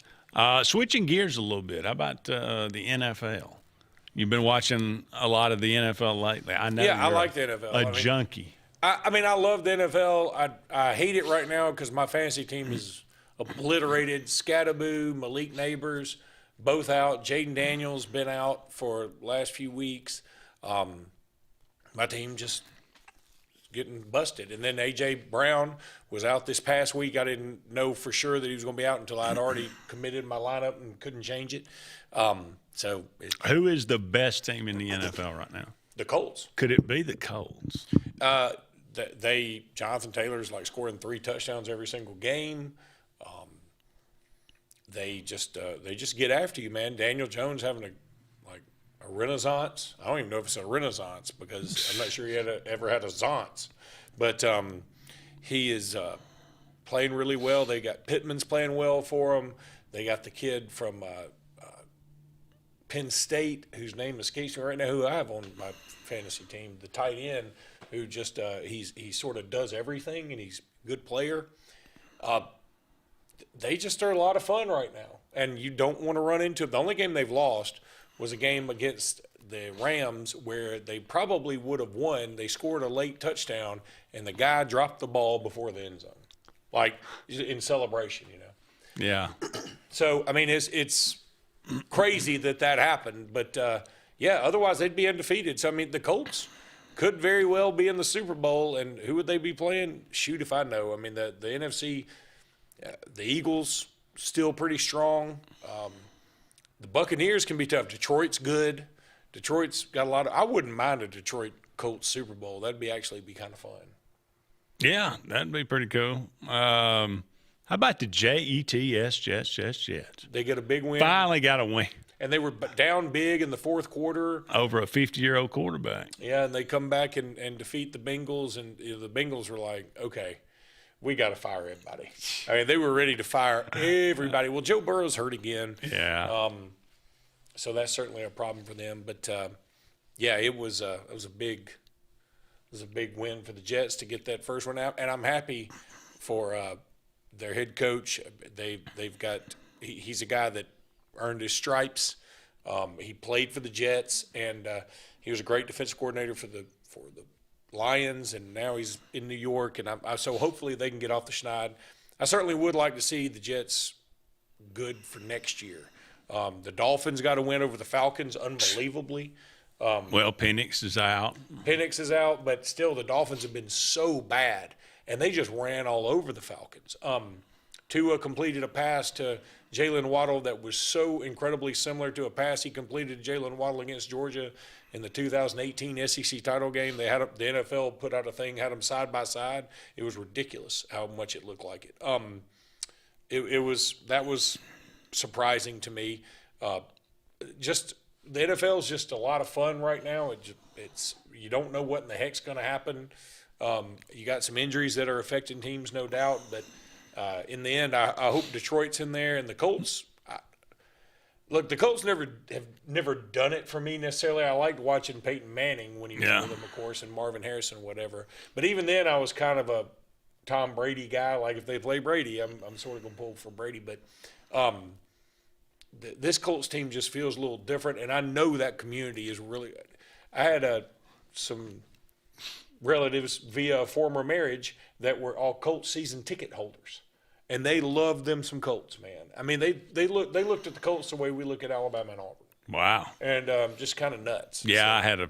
Switching gears a little bit, how about the NFL? You've been watching a lot of the NFL lately. I know. Yeah, I like the NFL. Junkie. I mean, I love the NFL. I hate it right now because my fantasy team is obliterated. Scattaboo, Malik Neighbors, both out. Jaden Daniels been out for the last few weeks. My team just getting busted. And then A.J. Brown was out this past week. I didn't know for sure that he was going to be out until I'd already committed my lineup and couldn't change it. Who is the best team in the NFL right now? The Colts. Could it be the Colts? Jonathan Taylor's like scoring 3 touchdowns every single game. They just get after you, man. Daniel Jones having a renaissance. I don't even know if it's a renaissance because I'm not sure he ever had a zance. But he is playing really well. They got Pittman's playing well for him. They got the kid from Penn State whose name escapes me right now, who I have on my fantasy team, the tight end, who just he sort of does everything, and he's a good player. They just are a lot of fun right now, and you don't want to run into it. The only game they've lost was a game against the Rams where they probably would have won. They scored a late touchdown, and the guy dropped the ball before the end zone. like in celebration, you know. Yeah. So, I mean, it's crazy that happened. But, yeah, otherwise they'd be undefeated. So, I mean, the Colts could very well be in the Super Bowl. And who would they be playing? Shoot if I know. I mean, the NFC, the Eagles still pretty strong. The Buccaneers can be tough. Detroit's good. Detroit's got a lot of – I wouldn't mind a Detroit Colts Super Bowl. That'd actually be kind of fun. Yeah, that'd be pretty cool. How about the Jets? They get a big win. Finally got a win. And they were down big in the fourth quarter. Over a 50-year-old quarterback. Yeah, and they come back and defeat the Bengals. And the Bengals were like, okay, we got to fire everybody. I mean, they were ready to fire everybody. Well, Joe Burrow's hurt again. Yeah. So that's certainly a problem for them. But, yeah, it was a big win for the Jets to get that first one out. And I'm happy for their head coach. They've got he's a guy that earned his stripes. He played for the Jets, and he was a great defensive coordinator for the Lions, and now he's in New York. And so hopefully they can get off the schneid. I certainly would like to see the Jets good for next year. The Dolphins got a win over the Falcons unbelievably. Well, Penix is out. But still the Dolphins have been so bad, and they just ran all over the Falcons. Tua completed a pass to Jalen Waddle that was so incredibly similar to a pass he completed to Jalen Waddle against Georgia in the 2018 SEC title game. They had the NFL put out a thing, had them side by side. It was ridiculous how much it looked like it. That was surprising to me. Just the NFL is just a lot of fun right now. It's you don't know what in the heck's going to happen. You got some injuries that are affecting teams, no doubt, but in the end, I hope Detroit's in there, and the Colts. Look, the Colts have never done it for me necessarily. I liked watching Peyton Manning when he was with them, of course, and Marvin Harrison, whatever. But even then, I was kind of a Tom Brady guy. Like if they play Brady, I'm sort of gonna pull for Brady. But this Colts team just feels a little different, and I know that community is really. I had some relatives via a former marriage that were all Colts season ticket holders. And they loved them some Colts, man. I mean, they looked at the Colts the way we look at Alabama and Auburn. Wow. And just kind of nuts. Yeah, so.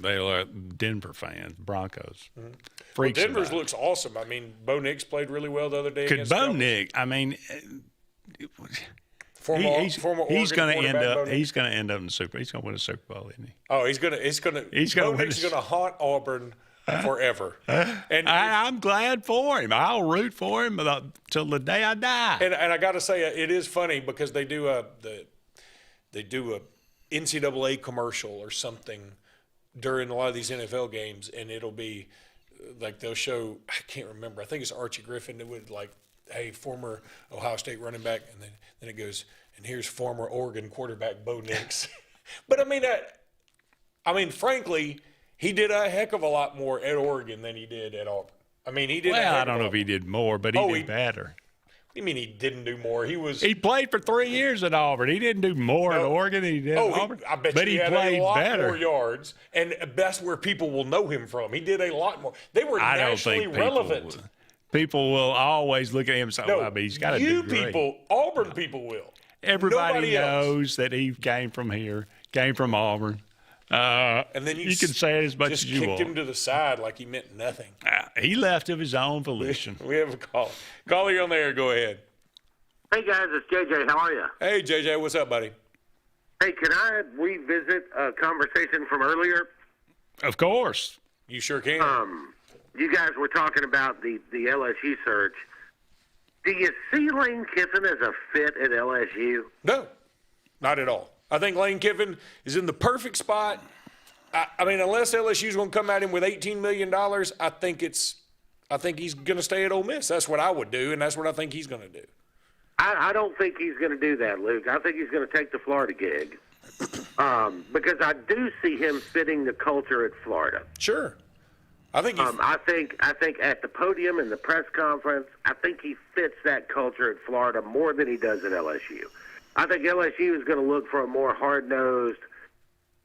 They were Denver fans, Broncos. Mm-hmm. Freaks. Well, Denver's looks awesome. I mean, Bo Nix played really well the other day. Could Bo Nix? I mean, he's going to end up. He's going to end up in the Super. He's going to win a Super Bowl, isn't he? Oh, he's going to. Bo Nix is going to haunt Auburn forever. And I'm glad for him. I'll root for him till the day I die. And I got to say, it is funny because they do a NCAA commercial or something during a lot of these NFL games, and it'll be like they'll show. I can't remember. I think it's Archie Griffin that would like, hey, former Ohio State running back, and then it goes, and here's former Oregon quarterback Bo Nix. But I mean, frankly. He did a heck of a lot more at Oregon than he did at Auburn. I mean, he did. Well, I don't know if he did more, but he did better. What do you mean he didn't do more? He played for 3 years at Auburn. He didn't do more at Oregon than he did at Auburn. I bet but he played a lot better. more yards, and that's where people will know him from. He did a lot more. They were nationally relevant. People will always look at him and say, I mean, he's got a degree. Auburn people will. Everybody knows that he came from here, came from Auburn. And then you can say it as much as you want. Just kicked him to the side like he meant nothing. He left of his own volition. We have a call. Caller, you're on the air. Go ahead. Hey, guys. It's JJ. How are you? Hey, JJ. What's up, buddy? Hey, can I revisit a conversation from earlier? Of course. You sure can. You guys were talking about the LSU search. Do you see Lane Kiffin as a fit at LSU? No, not at all. I think Lane Kiffin is in the perfect spot. I mean, unless LSU's going to come at him with $18 million, I think he's going to stay at Ole Miss. That's what I would do, and that's what I think he's going to do. I don't think he's going to do that, Luke. I think he's going to take the Florida gig because I do see him fitting the culture at Florida. Sure. I think I think at the podium in the press conference, I think he fits that culture at Florida more than he does at LSU. I think LSU is going to look for a more hard-nosed.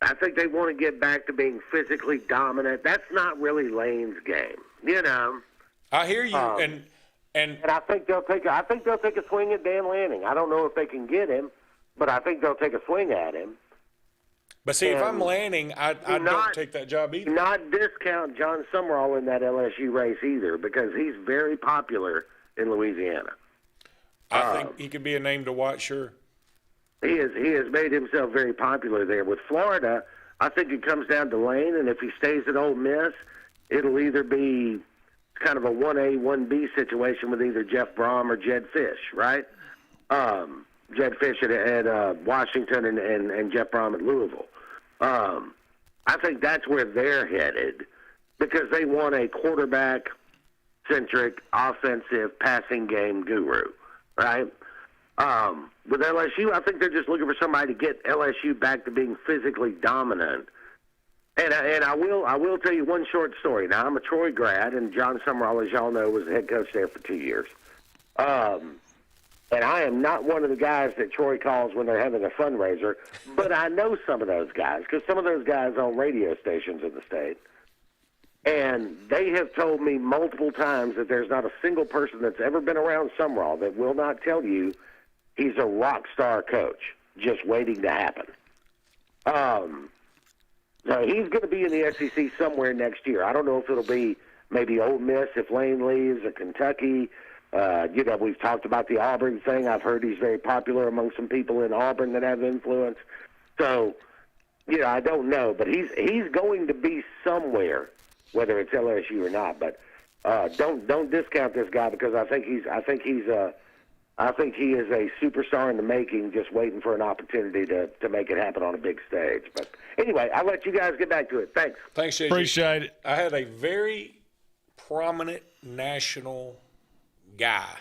I think they want to get back to being physically dominant. That's not really Lane's game, you know. I hear you, and And I think they'll take a swing at Dan Lanning. I don't know if they can get him, but I think they'll take a swing at him. But see, if I'm Lanning, I don't take that job either. Not discount John Summerall in that LSU race either, because he's very popular in Louisiana. I think he could be a name to watch, sure. He has made himself very popular there. With Florida, I think it comes down to Lane, and if he stays at Ole Miss, it'll either be kind of a 1A, 1B situation with either Jeff Brom or Jed Fish, right? Jed Fish at Washington and Jeff Brom at Louisville. I think that's where they're headed because they want a quarterback-centric, offensive, passing game guru, right? With LSU, I think they're just looking for somebody to get LSU back to being physically dominant. And I will tell you one short story. Now, I'm a Troy grad, and John Summerall, as y'all know, was the head coach there for 2 years. And I am not one of the guys that Troy calls when they're having a fundraiser, but I know some of those guys because some of those guys own radio stations in the state. And they have told me multiple times that there's not a single person that's ever been around Summerall that will not tell you he's a rock star coach just waiting to happen. So he's going to be in the SEC somewhere next year. I don't know if it'll be maybe Ole Miss if Lane leaves or Kentucky. We've talked about the Auburn thing. I've heard he's very popular among some people in Auburn that have influence. So, I don't know, but he's going to be somewhere, whether it's LSU or not. But don't discount this guy because I think he is a superstar in the making, just waiting for an opportunity to make it happen on a big stage. But anyway, I'll let you guys get back to it. Thanks. Thanks, JJ. Appreciate it. I had a very prominent national guy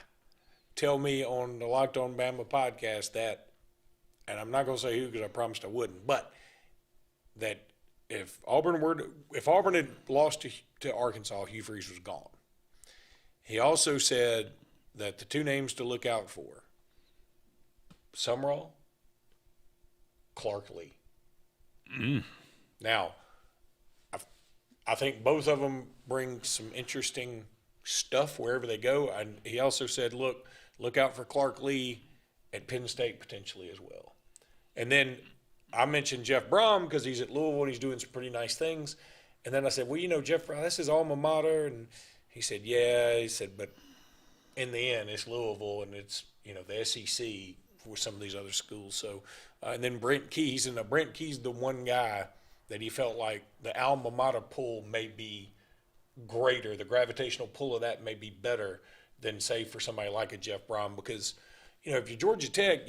tell me on the Locked On Bama podcast that, and I'm not going to say who because I promised I wouldn't, but that if Auburn had lost to Arkansas, Hugh Freeze was gone. He also said that the two names to look out for, Summerall, Clark Lee. Now, I think both of them bring some interesting stuff wherever they go. And he also said, look out for Clark Lee at Penn State potentially as well. And then I mentioned Jeff Brom because he's at Louisville and he's doing some pretty nice things. And then I said, well, Jeff Brom, that's his alma mater. And he said, yeah. He said, but in the end, it's Louisville and it's, the SEC for some of these other schools. So, and then Brent Key's, and Brent Key's the one guy that he felt like the alma mater pull may be greater. The gravitational pull of that may be better than, say, for somebody like a Jeff Brom because, if you're Georgia Tech,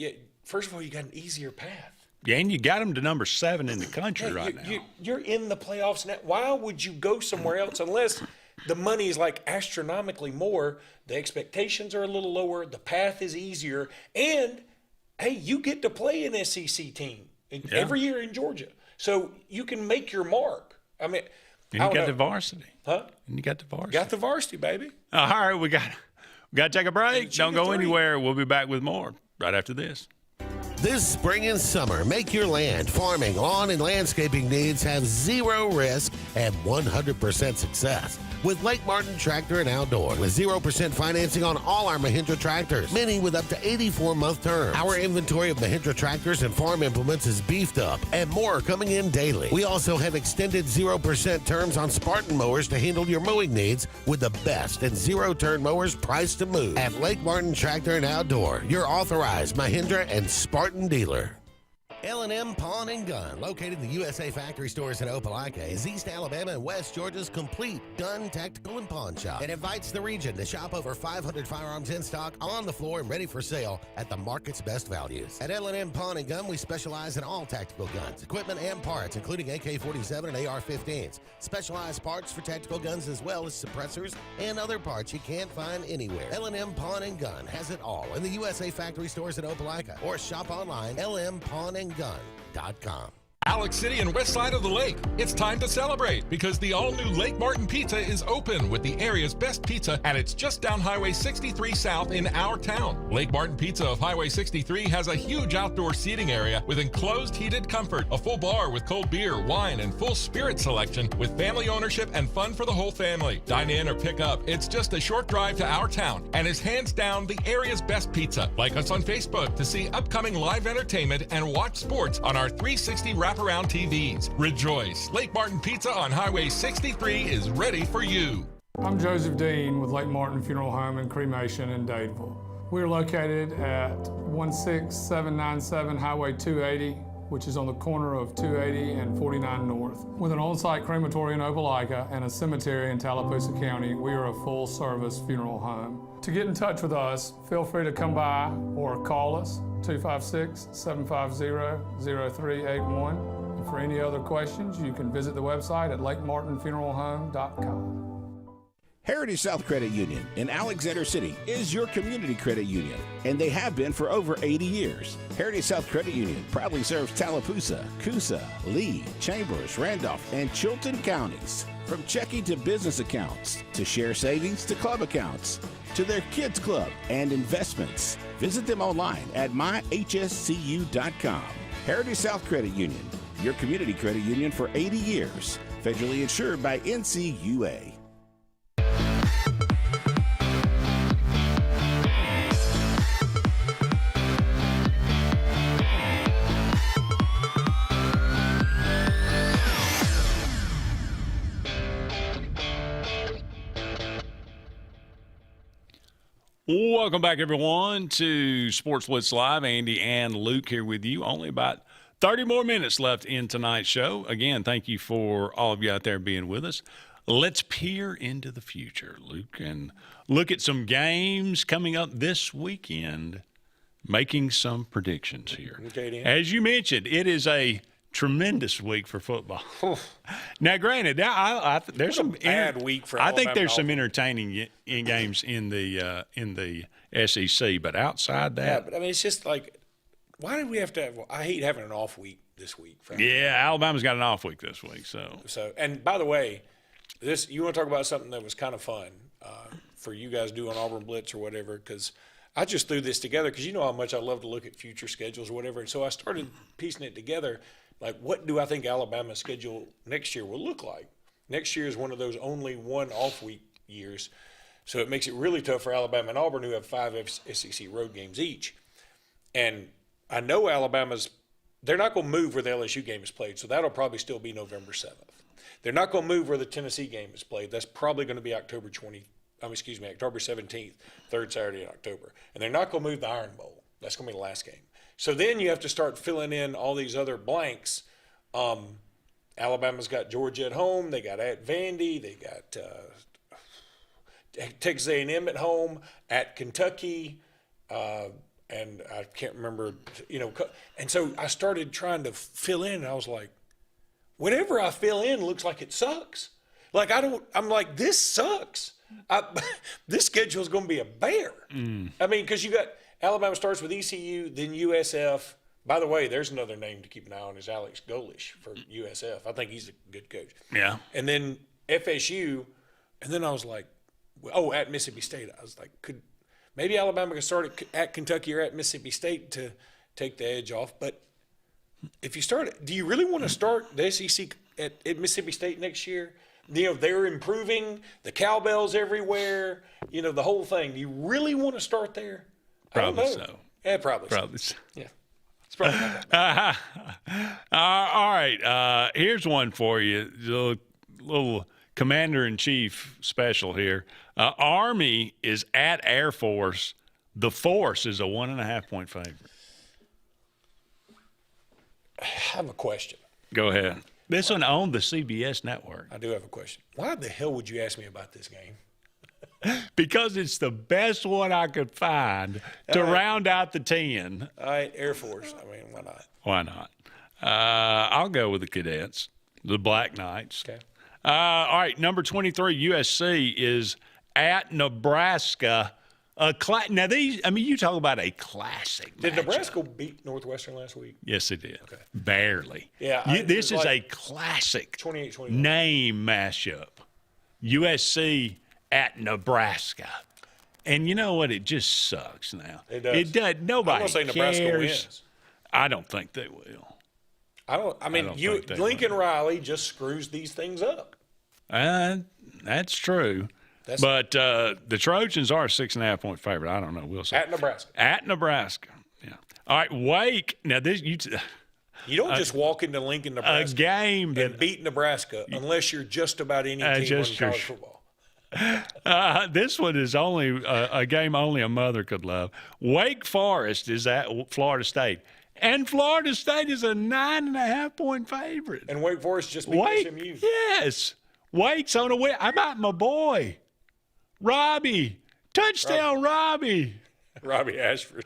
first of all, you got an easier path. Yeah, and you got them to number 7 in the country right now. You're in the playoffs now. Why would you go somewhere else unless the money is like astronomically more, the expectations are a little lower, the path is easier, and, hey, you get to play an SEC team every year in Georgia. So you can make your mark. I mean, and you got the varsity. Huh? And you got the varsity. Got the varsity, baby. All right, we got to take a break. Don't go anywhere. We'll be back with more right after this. This spring and summer, make your land, farming, lawn, and landscaping needs have zero risk and 100% success with Lake Martin Tractor and Outdoor. With 0% financing on all our Mahindra tractors, many with up to 84-month terms. Our inventory of Mahindra tractors and farm implements is beefed up, and more are coming in daily. We also have extended 0% terms on Spartan mowers to handle your mowing needs with the best and zero-turn mowers priced to move. At Lake Martin Tractor and Outdoor, your authorized Mahindra and Spartan dealer. L&M Pawn and Gun, located in the USA Factory Stores in Opelika, is East Alabama and West Georgia's complete gun, tactical, and pawn shop. It invites the region to shop over 500 firearms in stock, on the floor, and ready for sale at the market's best values. At L&M Pawn and Gun, we specialize in all tactical guns, equipment, and parts, including AK-47 and AR-15s. Specialized parts for tactical guns as well as suppressors and other parts you can't find anywhere. L&M Pawn and Gun has it all in the USA Factory Stores in Opelika, or shop online, lmpawnandgun.com. Alex City and west side of the lake. It's time to celebrate because the all-new Lake Martin Pizza is open with the area's best pizza, and it's just down Highway 63 South in our town. Lake Martin Pizza of Highway 63 has a huge outdoor seating area with enclosed heated comfort, a full bar with cold beer, wine, and full spirit selection with family ownership and fun for the whole family. Dine in or pick up. It's just a short drive to our town and is hands down the area's best pizza. Like us on Facebook to see upcoming live entertainment and watch sports on our 360 wraparound TVs. Rejoice! Lake Martin Pizza on Highway 63 is ready for you. I'm Joseph Dean with Lake Martin Funeral Home and Cremation in Dadeville. We're located at 16797 Highway 280, which is on the corner of 280 and 49 North. With an on-site crematory in Opelika and a cemetery in Tallapoosa County, we are a full-service funeral home. To get in touch with us, feel free to come by or call us, 256-750-0381. And for any other questions, you can visit the website at lakemartinfuneralhome.com. Heritage South Credit Union in Alexander City is your community credit union, and they have been for over 80 years. Heritage South Credit Union proudly serves Tallapoosa, Coosa, Lee, Chambers, Randolph, and Chilton counties. From checking to business accounts, to share savings to club accounts, to their kids club and investments. Visit them online at myhscu.com. Heritage South Credit Union, your community credit union for 80 years. Federally insured by NCUA. Welcome back, everyone, to Sports Blitz Live. Andy and Luke here with you. Only about 30 more minutes left in tonight's show. Again, thank you for all of you out there being with us. Let's peer into the future, Luke, and look at some games coming up this weekend, making some predictions here. Okay, Dan. As you mentioned, it is a tremendous week for football. Now, granted, there's some bad week for I think Alabama there's some golf. entertaining games in the SEC, but outside Yeah, that, but I mean, it's just like, why did we have to have? I hate having an off week this week. yeah, Alabama's got an off week this week, so And by the way, you want to talk about something that was kind of fun for you guys doing Auburn Blitz or whatever, because I just threw this together because you know how much I love to look at future schedules or whatever, and so I started piecing it together. Like, what do I think Alabama's schedule next year will look like? Next year is one of those only one off week years, so it makes it really tough for Alabama and Auburn, who have 5 SEC road games each. And I know they're not going to move where the LSU game is played, so that'll probably still be November 7th. They're not going to move where the Tennessee game is played. That's probably going to be October 17th, third Saturday in October. And they're not going to move the Iron Bowl. That's going to be the last game. So then you have to start filling in all these other blanks. Alabama's got Georgia at home. They got at Vandy. They got Texas A&M at home, at Kentucky, and I can't remember, And so I started trying to fill in, and I was like, whatever I fill in looks like it sucks. Like, I'm like, this sucks. This schedule is going to be a bear. I mean, because you got Alabama starts with ECU, then USF. By the way, there's another name to keep an eye on is Alex Golish for USF. I think he's a good coach. Yeah. And then FSU, and then I was like, at Mississippi State. I was like, maybe Alabama can start at Kentucky or at Mississippi State to take the edge off. But if you start, do you really want to start the SEC at Mississippi State next year? They're improving, the cowbells everywhere, the whole thing. Do you really want to start there? Probably I don't know. so. Yeah, probably so. Yeah. It's probably not that all right. Here's one for you. Little Commander-in-Chief special here. Army is at Air Force. The Force is a 1.5-point favorite. I have a question. Go ahead. This one on the CBS network. I do have a question. Why the hell would you ask me about this game? Because it's the best one I could find to round out the 10. All right, Air Force. I mean, why not? Why not? I'll go with the Cadets, the Black Knights. Okay. All right, number 23, USC is at Nebraska. Now these, I mean, you talk about a classic. Did matchup. Nebraska beat Northwestern last week? Yes, it did. Okay. Barely. Yeah. This is a classic 28-21 name mashup. USC at Nebraska. And you know what? It just sucks now. It does. It does. Nobody I'm gonna say Nebraska cares. wins. I don't think they will. Lincoln Riley just screws these things up. That's true. But the Trojans are a 6.5-point favorite. I don't know. We'll see. At Nebraska. At Nebraska. Yeah. All right, Wake. Now this you don't just walk into Lincoln, Nebraska, and beat Nebraska unless you're just about any team in college football. This one is only a game only a mother could love. Wake Forest is at Florida State. And Florida State is a 9.5-point favorite. And Wake Forest just beat SMU. Yes. Wake's on a win. How about my boy, Robbie? Touchdown, Robbie. Robbie Ashford.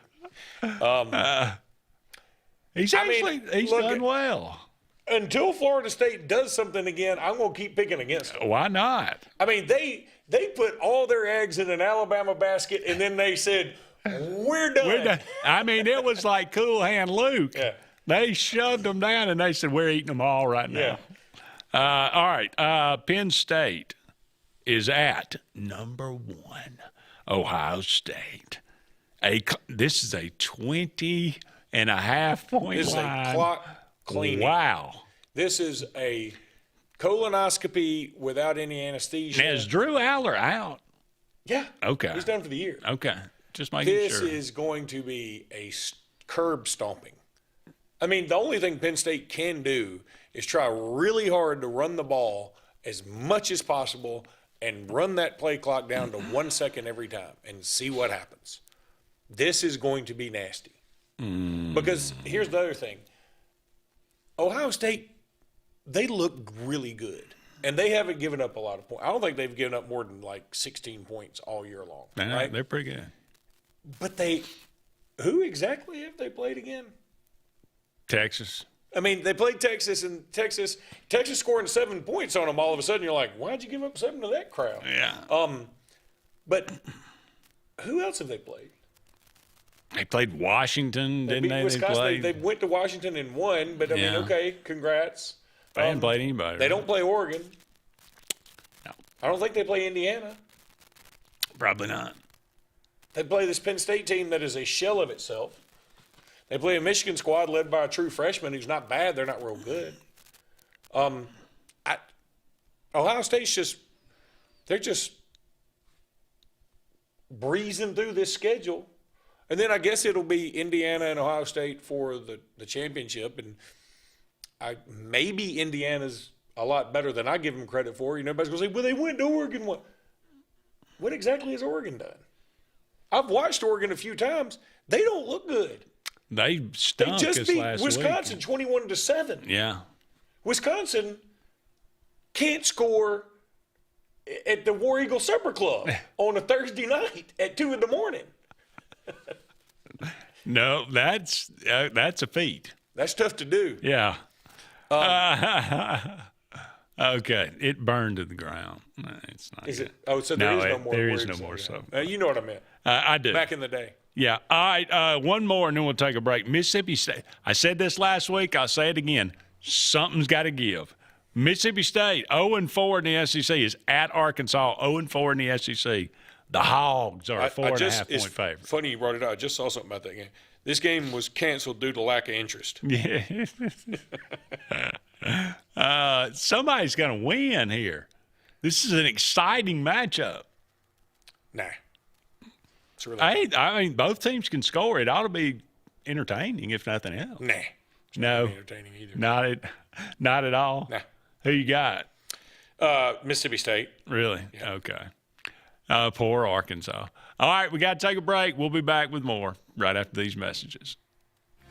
He's done well. Until Florida State does something again, I'm going to keep picking against them. Why not? I mean, they put all their eggs in an Alabama basket, and then they said, we're done. I mean, it was like Cool Hand Luke. Yeah. They shoved them down, and they said, we're eating them all right now. Yeah. All right. Penn State is at number 1, Ohio State. This is a 20.5-point This is line. a clock cleaning. Wow. This is a colonoscopy without any anesthesia. Now, is Drew Aller out? Yeah. Okay. He's done for the year. Okay. Just making This sure. is going to be a curb stomping. I mean, the only thing Penn State can do is try really hard to run the ball as much as possible and run that play clock down to 1 second every time and see what happens. This is going to be nasty. Because here's the other thing. Ohio State, they look really good. And they haven't given up a lot of points. I don't think they've given up more than like 16 points all year long. Right? They're pretty good. But who exactly have they played again? Texas. I mean, they played Texas, and Texas scoring 7 points on them. All of a sudden, you're like, why'd you give up 7 to that crowd? Yeah. But who else have they played? They played Washington, They didn't beat they? Wisconsin. They went to Washington and won, but I mean, okay, congrats. They hadn't played anybody. They don't play Oregon. No. I don't think they play Indiana. Probably not. They play this Penn State team that is a shell of itself. They play a Michigan squad led by a true freshman who's not bad. They're not real good. Ohio State's they're just breezing through this schedule. And then I guess it'll be Indiana and Ohio State for the championship. And maybe Indiana's a lot better than I give them credit for. You know, everybody's going to say, well, they went to Oregon. What exactly has Oregon done? I've watched Oregon a few times. They don't look good. They stunk They just this beat last Wisconsin week. 21-7. Yeah. Wisconsin can't score at the War Eagle Supper Club on a Thursday night at 2 a.m. No, that's a feat. That's tough to do. Yeah. Okay, it burned to the ground. No, it's not. Is good. it? Oh, so there is no more. There is words no more. in So it. You know what I meant. I do. Back in the day. Yeah. All right. One more, and then we'll take a break. Mississippi State. I said this last week. I'll say it again. Something's got to give. Mississippi State 0-4 in the SEC is at Arkansas 0-4 in the SEC. The Hogs are a 4.5-point favorite. Funny you brought it up. I just saw something about that game. This game was canceled due to lack of interest. Yeah. Somebody's going to win here. This is an exciting matchup. Nah. It's really I mean, both teams can score. It ought to be entertaining, if nothing else. Nah. No. Not entertaining either. Not at all. Nah. Who you got? Mississippi State. Really? Yeah. Okay. Poor Arkansas. All right, we got to take a break. We'll be back with more right after these messages.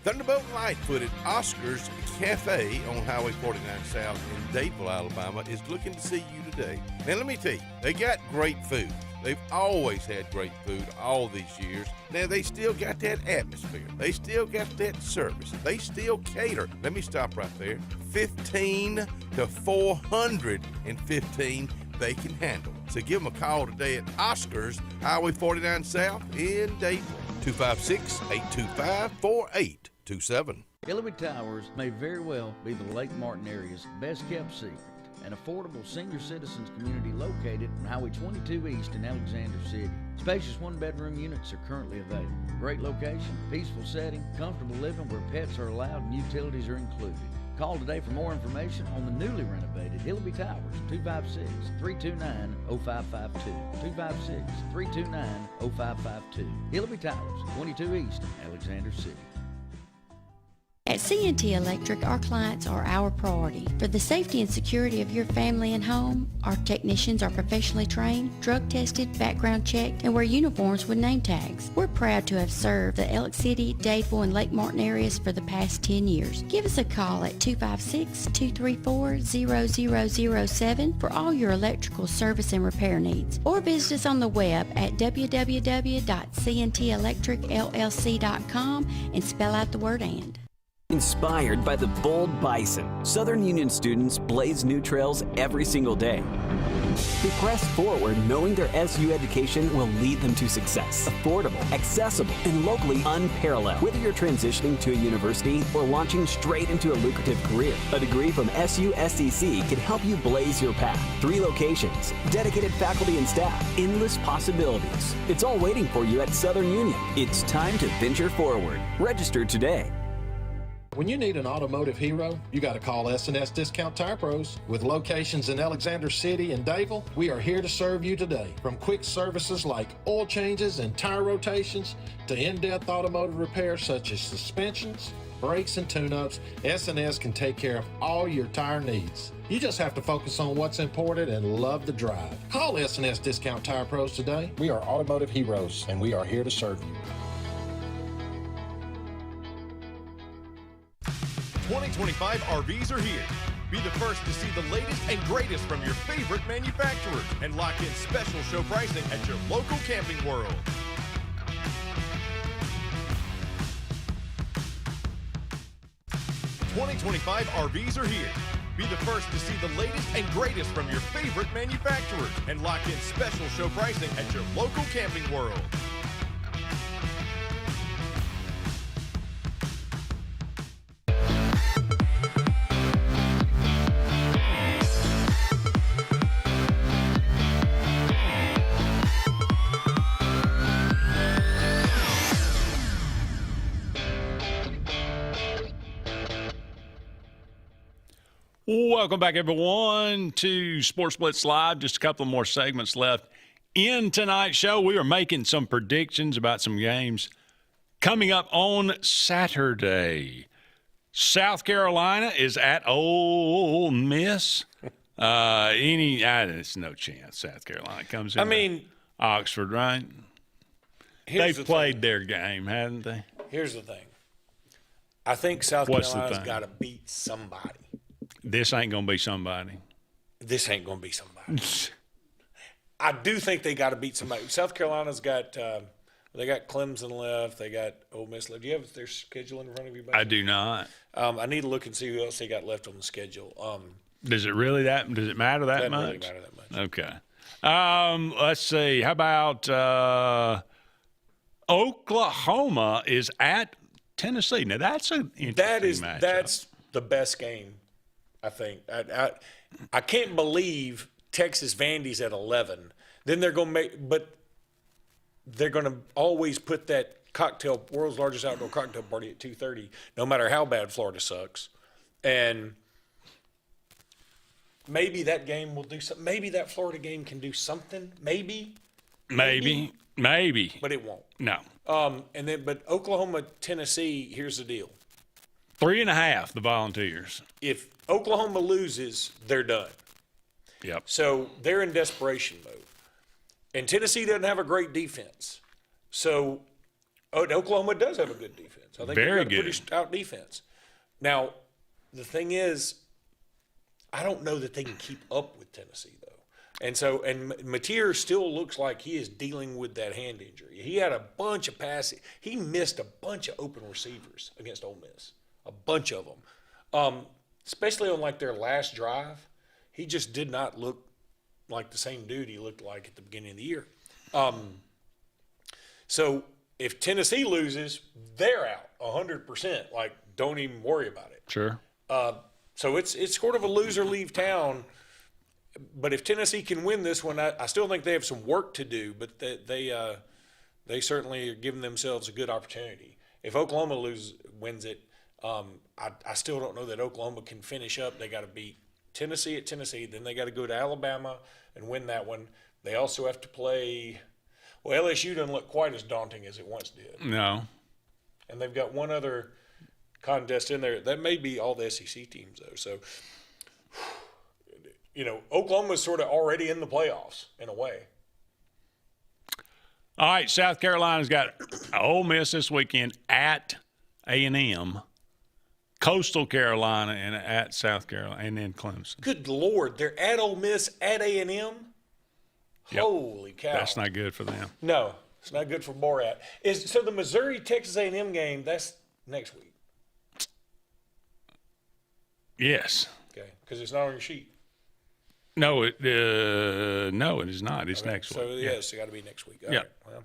Thunderbolt and Lightfoot at Oscar's Cafe on Highway 49 South in Dadeville, Alabama is looking to see you today. Now, let me tell you, they got great food. They've always had great food all these years. Now, they still got that atmosphere. They still got that service. They still cater. Let me stop right there. 15 to 415 they can handle. So give them a call today at Oscars, Highway 49 South in Dayton, 256-825-4827. Hillary Towers may very well be the Lake Martin area's best kept secret. An affordable senior citizens community located on Highway 22 East in Alexander City. Spacious one-bedroom units are currently available. Great location, peaceful setting, comfortable living where pets are allowed and utilities are included. Call today for more information on the newly renovated Hillary Towers, 256-329-0552. 256-329-0552. Hillary Towers, 22 East, Alexander City. At CNT Electric, our clients are our priority. For the safety and security of your family and home, our technicians are professionally trained, drug tested, background checked, and wear uniforms with name tags. We're proud to have served the Elk City, Dadeville, and Lake Martin areas for the past 10 years. Give us a call at 256-234-0007 for all your electrical service and repair needs, or visit us on the web at www.cntelectricllc.com and spell out the word "and." Inspired by the bold bison, Southern Union students blaze new trails every single day. They press forward knowing their SU education will lead them to success. Affordable, accessible, and locally unparalleled. Whether you're transitioning to a university or launching straight into a lucrative career, a degree from SU SDC can help you blaze your path. 3 locations, dedicated faculty and staff, endless possibilities. It's all waiting for you at Southern Union. It's time to venture forward. Register today. When you need an automotive hero, you got to call S&S Discount Tire Pros. With locations in Alexander City and Dadeville, we are here to serve you today. From quick services like oil changes and tire rotations to in-depth automotive repairs such as suspensions, brakes, and tune-ups, S&S can take care of all your tire needs. You just have to focus on what's important and love the drive. Call S&S Discount Tire Pros today. We are automotive heroes, and we are here to serve you. 2025 RVs are here. Be the first to see the latest and greatest from your favorite manufacturers and lock in special show pricing at your local Camping World. '25 RVs are here. Be the first to see the latest and greatest from your favorite manufacturers and lock in special show pricing at your local Camping World. Welcome back, everyone, to Sports Blitz Live. Just a couple more segments left in tonight's show. We are making some predictions about some games coming up on Saturday. South Carolina is at Ole Miss. It's no chance South Carolina comes in. Oxford, right? They've played their game, haven't they? Here's the thing. I think South Carolina's got to beat somebody. This ain't going to be somebody. This ain't going to be somebody. I do think they got to beat somebody. South Carolina's got they got Clemson left. They got Ole Miss left. Do you have their schedule in front of you? I do not. I need to look and see who else they got left on the schedule. Does it matter that much? Doesn't really matter that much. Okay. Let's see. How about Oklahoma is at Tennessee? Now, that's an interesting matchup. That's the best game, I think. I can't believe Texas Vandy's at 11. Then they're going to always put that world's largest outdoor cocktail party at 2:30, no matter how bad Florida sucks. And maybe that game will do something. Maybe that Florida game can do something. Maybe. But it won't. No. But Oklahoma, Tennessee, here's the deal. 3.5, the Volunteers. If Oklahoma loses, they're done. Yep. So they're in desperation mode. And Tennessee doesn't have a great defense. So Oklahoma does have a good defense. I think they've got a pretty stout defense. Now, the thing is, I don't know that they can keep up with Tennessee, though. And Mateer still looks like he is dealing with that hand injury. He had a bunch of passes. He missed a bunch of open receivers against Ole Miss, a bunch of them, especially on like their last drive. He just did not look like the same dude he looked like at the beginning of the year. So if Tennessee loses, they're out 100%. Like, don't even worry about it. Sure. So it's sort of a loser leave town. But if Tennessee can win this one, I still think they have some work to do. But they certainly are giving themselves a good opportunity. If Oklahoma wins it, I still don't know that Oklahoma can finish up. They got to beat Tennessee at Tennessee. Then they got to go to Alabama and win that one. They also have to play. Well, LSU doesn't look quite as daunting as it once did. No. And they've got one other contest in there. That may be all the SEC teams, though. So, Oklahoma's sort of already in the playoffs in a way. All right, South Carolina's got Ole Miss this weekend at A&M, Coastal Carolina, and at South Carolina, and then Clemson. Good Lord, they're at Ole Miss at A&M? Yep. Holy cow. That's not good for them. No, it's not good for Borat. So the Missouri-Texas A&M game, that's next week? Yes. Okay, because it's not on your sheet. No, it is not. It's next week. So, yes, it got to be next week. All yeah. Right.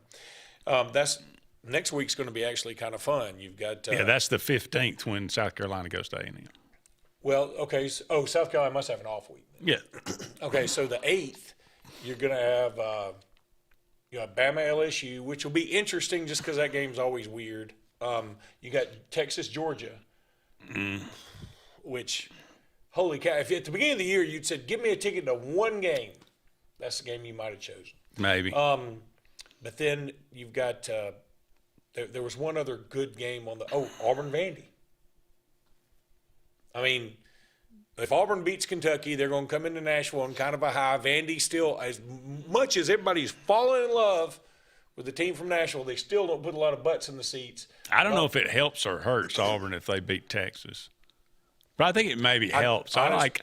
Well, next week's going to be actually kind of fun. You've got that's the 15th when South Carolina goes to A&M. Well, okay. South Carolina must have an off week. Yeah. Okay, so the 8th, you're going to have Bama LSU, which will be interesting just because that game's always weird. You got Texas Georgia, which, holy cow! If at the beginning of the year you'd said, "Give me a ticket to one game," that's the game you might have chosen. Maybe. But then you've got there was one other good game on Auburn Vandy. I mean, if Auburn beats Kentucky, they're going to come into Nashville on kind of a high. Vandy still, as much as everybody's fallen in love with the team from Nashville, they still don't put a lot of butts in the seats. I don't know if it helps or hurts Auburn if they beat Texas. But I think it maybe helps. I like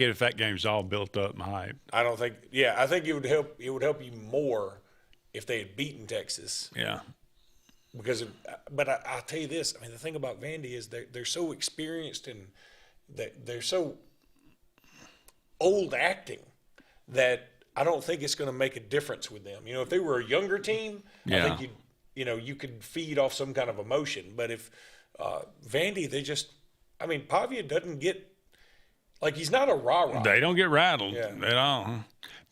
it if that game's all built up and hyped. I think it would help. It would help you more if they had beaten Texas. Yeah. But I'll tell you this. I mean, the thing about Vandy is they're so experienced and they're so old acting that I don't think it's going to make a difference with them. If they were a younger team, I think you could feed off some kind of emotion. But if Vandy, Pavia doesn't get he's not a rah-rah. They don't get rattled at all.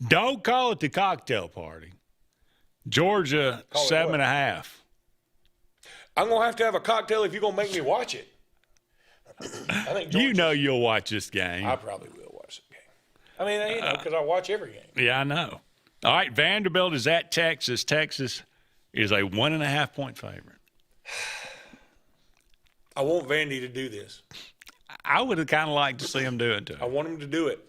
Don't call it the cocktail party. Georgia 7.5. I'm going to have a cocktail if you're going to make me watch it. I think you'll watch this game. I probably will watch the game. Because I watch every game. Yeah, I know. All right, Vanderbilt is at Texas. Texas is a 1.5-point favorite. I want Vandy to do this. I would have kind of liked to see them do it too. I want them to do it.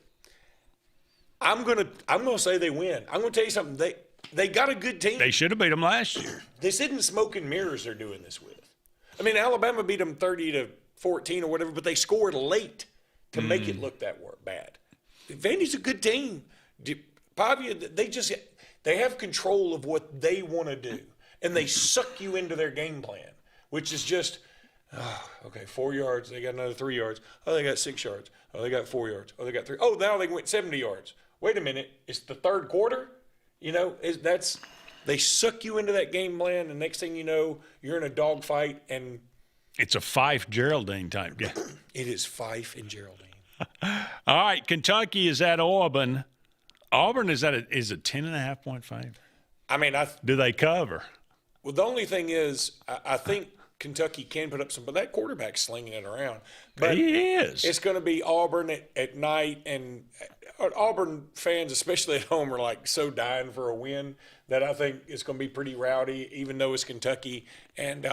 I'm gonna say they win. I'm gonna tell you something. They got a good team. They should have beat them last year. This isn't smoke and mirrors they're doing this with. Alabama beat them 30-14 or whatever, but they scored late to make it look that bad. Vandy's a good team. Pavia, they have control of what they want to do, and they suck you into their game plan, which is just, 4 yards. They got another 3 yards. Oh, they got 6 yards. Oh, they got 4 yards. Oh, they got 3. Oh, now they went 70 yards. Wait a minute. It's the third quarter? They suck you into that game plan, and next thing you know, you're in a dogfight. And it's a Fife-Geraldine type game. It is Fife and Geraldine. All right, Kentucky is at Auburn. Auburn is a 10.5-point favorite. Do they cover? Well, the only thing is, I think Kentucky can put up some, but that quarterback's slinging it around. But he is. It's going to be Auburn at night, and Auburn fans, especially at home, are so dying for a win that I think it's going to be pretty rowdy, even though it's Kentucky. And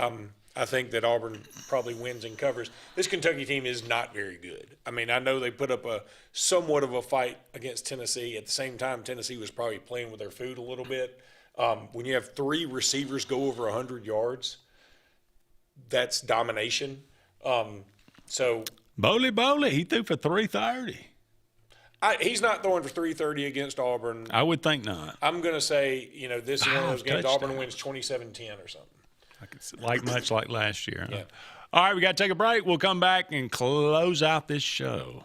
I think that Auburn probably wins and covers. This Kentucky team is not very good. I know they put up a somewhat of a fight against Tennessee. At the same time, Tennessee was probably playing with their food a little bit. When you have 3 receivers go over 100 yards, that's domination. Bowley, he threw for 330. He's not throwing for 330 against Auburn. I would think not. I'm going to say, this is one of those games Auburn wins 27-10 or something. Much like last year. Yeah. All right, we got to take a break. We'll come back and close out this show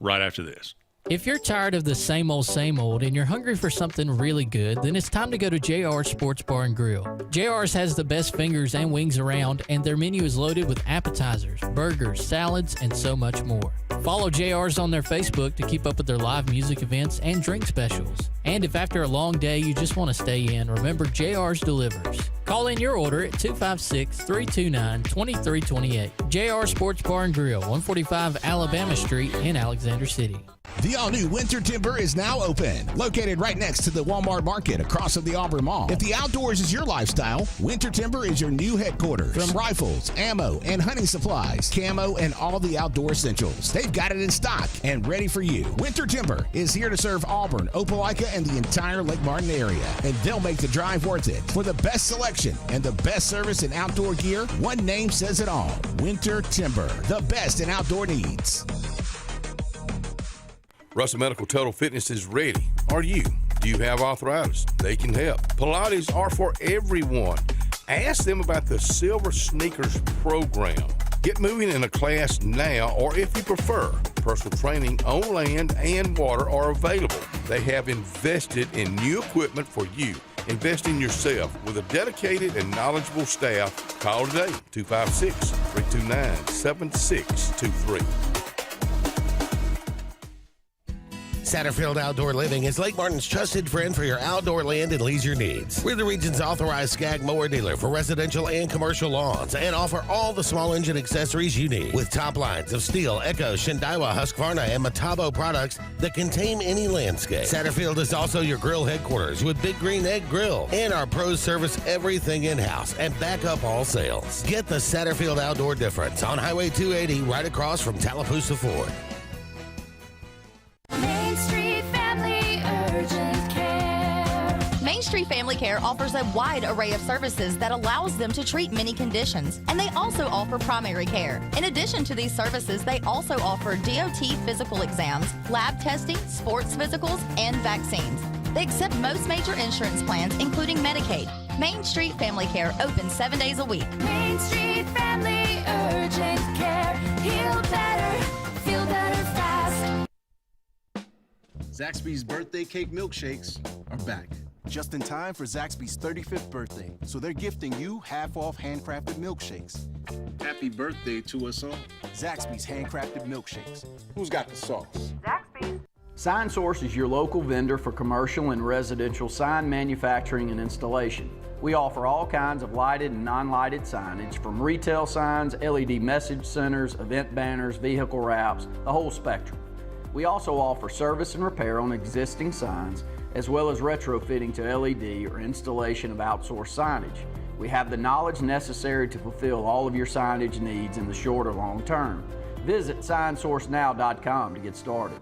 right after this. If you're tired of the same old and you're hungry for something really good, then it's time to go to JR's Sports Bar and Grill. JR's has the best fingers and wings around, and their menu is loaded with appetizers, burgers, salads, and so much more. Follow JR's on their Facebook to keep up with their live music events and drink specials. And if after a long day you just want to stay in, remember JR's delivers. Call in your order at 256-329-2328. JR Sports Bar and Grill, 145 Alabama Street in Alexander City. The all-new Winter Timber is now open. Located right next to the Walmart Market across from the Auburn Mall. If the outdoors is your lifestyle, Winter Timber is your new headquarters. From rifles, ammo, and hunting supplies, camo, and all the outdoor essentials, they've got it in stock and ready for you. Winter Timber is here to serve Auburn, Opelika, and the entire Lake Martin area. And they'll make the drive worth it. For the best selection and the best service in outdoor gear, one name says it all. Winter Timber, the best in outdoor needs. Russell Medical Total Fitness is ready. Are you? Do you have arthritis? They can help. Pilates are for everyone. Ask them about the Silver Sneakers program. Get moving in a class now, or if you prefer, personal training on land and water are available. They have invested in new equipment for you. Invest in yourself with a dedicated and knowledgeable staff. Call today, 256-329-7623. Satterfield Outdoor Living is Lake Martin's trusted friend for your outdoor land and leisure needs. We're the region's authorized Skag mower dealer for residential and commercial lawns and offer all the small engine accessories you need. With top lines of Steel, Echo, Shindaiwa, Husqvarna, and Metabo products that can tame any landscape. Satterfield is also your grill headquarters with Big Green Egg Grill. And our pros service everything in-house and back up all sales. Get the Satterfield Outdoor difference on Highway 280 right across from Tallapoosa Ford. Main Street Family Urgent Care. Main Street Family Care offers a wide array of services that allows them to treat many conditions, and they also offer primary care. In addition to these services, they also offer DOT physical exams, lab testing, sports physicals, and vaccines. They accept most major insurance plans, including Medicaid. Main Street Family Care open 7 days a week. Main Street Family Urgent Care. Heal better, feel better fast. Zaxby's birthday cake milkshakes are back. Just in time for Zaxby's 35th birthday, so they're gifting you half-off handcrafted milkshakes. Happy birthday to us all. Zaxby's handcrafted milkshakes. Who's got the sauce? Zaxby's. Sign Source is your local vendor for commercial and residential sign manufacturing and installation. We offer all kinds of lighted and non-lighted signage, from retail signs, LED message centers, event banners, vehicle wraps, the whole spectrum. We also offer service and repair on existing signs, as well as retrofitting to LED or installation of outsourced signage. We have the knowledge necessary to fulfill all of your signage needs in the short or long term. Visit signsourcenow.com to get started.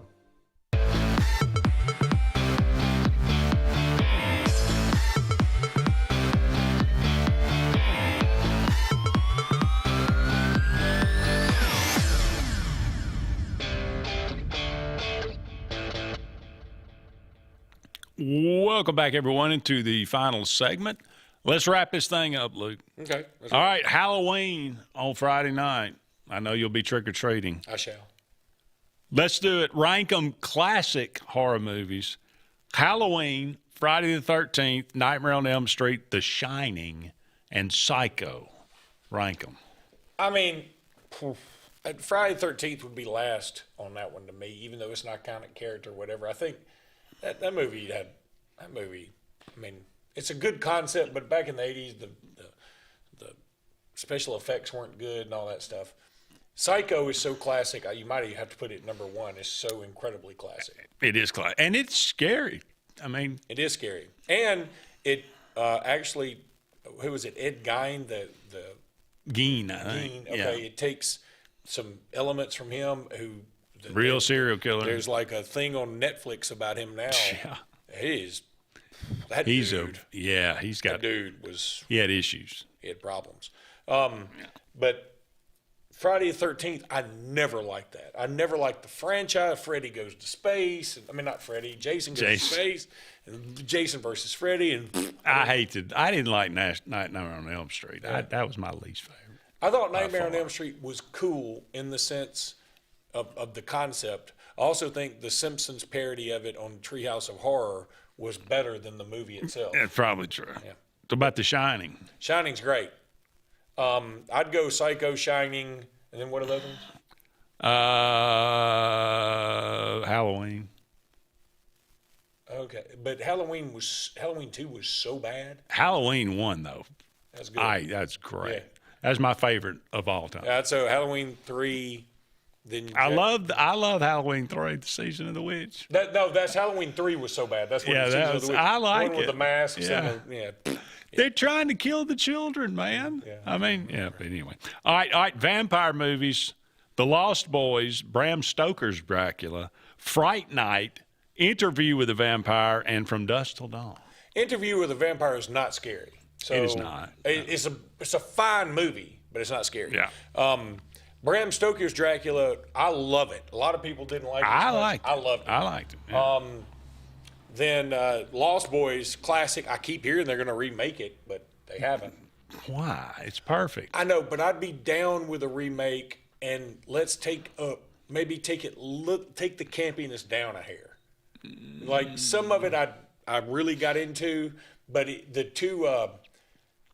Welcome back, everyone, into the final segment. Let's wrap this thing up, Luke. Okay. All right, Halloween on Friday night. I know you'll be trick-or-treating. I shall. Let's do it. Rank them classic horror movies. Halloween, Friday the 13th, Nightmare on Elm Street, The Shining, and Psycho. Rank them. I mean, Friday the 13th would be last on that one to me, even though it's not kind of character or whatever. I think that movie, I mean, it's a good concept, but back in the 80s, the special effects weren't good and all that stuff. Psycho is so classic, you might even have to put it number one. It's so incredibly classic. It is classic. And it's scary. I mean, it is scary. And it actually, who was it? Ed Gein, the Gein, I think. Okay, Yeah. It takes some elements from him who. Real serial killer. There's like a thing on Netflix about him now. Yeah. He's that dude. That dude was. He had issues. He had problems. But Friday the 13th, I never liked that. I never liked the franchise. Freddy goes to space. I mean, not Freddy. Jason goes to space. And Jason versus Freddy. And I didn't like Nightmare on Elm Street. That was my least favorite. I thought Nightmare on Elm Street was cool in the sense of the concept. I also think the Simpsons parody of it on Treehouse of Horror was better than the movie itself. That's probably true. Yeah. What about The Shining? Shining's great. I'd go Psycho, Shining, and then what are the other ones? Halloween. Okay, but Halloween 2 was so bad. Halloween 1 though. That's good. That's great. Yeah. That's my favorite of all time. So Halloween 3. Then I love Halloween 3, the Season of the Witch. That's Halloween 3 was so bad. That's what the Season of the Witch. I like one it. with the masks. Yeah. They're trying to kill the children, man. Yeah. I mean, but anyway. All right. Vampire movies: The Lost Boys, Bram Stoker's Dracula, Fright Night, Interview with a Vampire, and From Dusk Till Dawn. Interview with a Vampire is not scary. So it is not. It's a fine movie, but it's not scary. Yeah. Bram Stoker's Dracula, I love it. A lot of people didn't like it. I loved it. I liked it. Yeah. Then Lost Boys, classic. I keep hearing they're going to remake it, but they haven't. Why? It's perfect. I know, but I'd be down with a remake, and let's take the campiness down a hair. Like some of it, I really got into, but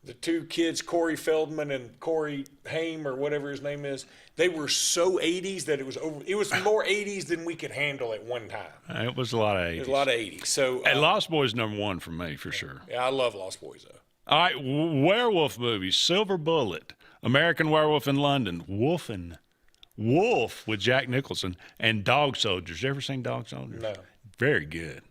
the two kids, Corey Feldman and Corey Haim or whatever his name is, they were so 80s that it was over. It was more 80s than we could handle at one time. It was a lot of 80s. It was a lot of 80s. So Lost Boys #1 for me for sure. Yeah, I love Lost Boys though. All right, werewolf movies: Silver Bullet, American Werewolf in London, Wolf with Jack Nicholson, and Dog Soldiers. You ever seen Dog Soldiers? No. Very good.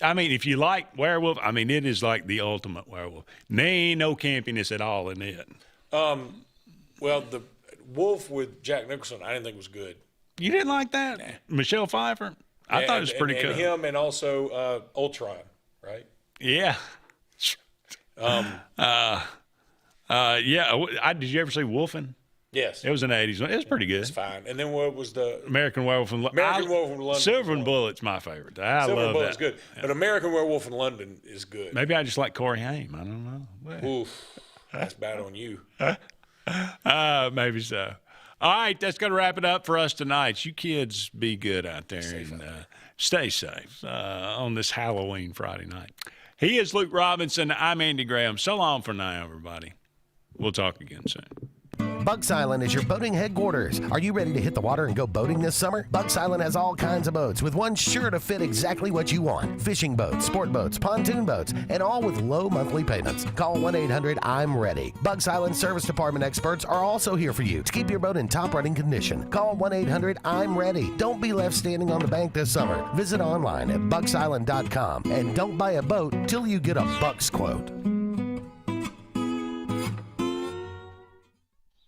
I mean, if you like werewolf, I mean, it is like the ultimate werewolf. There ain't no campiness at all in it. Well, the Wolf with Jack Nicholson, I didn't think was good. You didn't like that? Nah. Michelle Pfeiffer? I thought it was pretty cool. And him and also Ultron, right? Yeah. Did you ever see Wolfen? Yes. It was an 80s one. It was pretty good. It's fine. And then what was the American Werewolf in London? American Werewolf in London. Silver and Bullet's my favorite. I Silver love Bullet's that. good. Yeah. But American Werewolf in London is good. Maybe I just like Corey Haim. I don't know. Oof. That's bad on you. Maybe so. All right, that's going to wrap it up for us tonight. You kids be good out there and stay safe on this Halloween Friday night. He is Luke Robinson. I'm Andy Graham. So long for now, everybody. We'll talk again soon. Bucks Island is your boating headquarters. Are you ready to hit the water and go boating this summer? Bucks Island has all kinds of boats, with one sure to fit exactly what you want. Fishing boats, sport boats, pontoon boats, and all with low monthly payments. Call 1-800-I'm-READY. Bucks Island Service Department experts are also here for you to keep your boat in top running condition. Call 1-800-I'm-READY. Don't be left standing on the bank this summer. Visit online at bucksisland.com and don't buy a boat till you get a Bucks quote.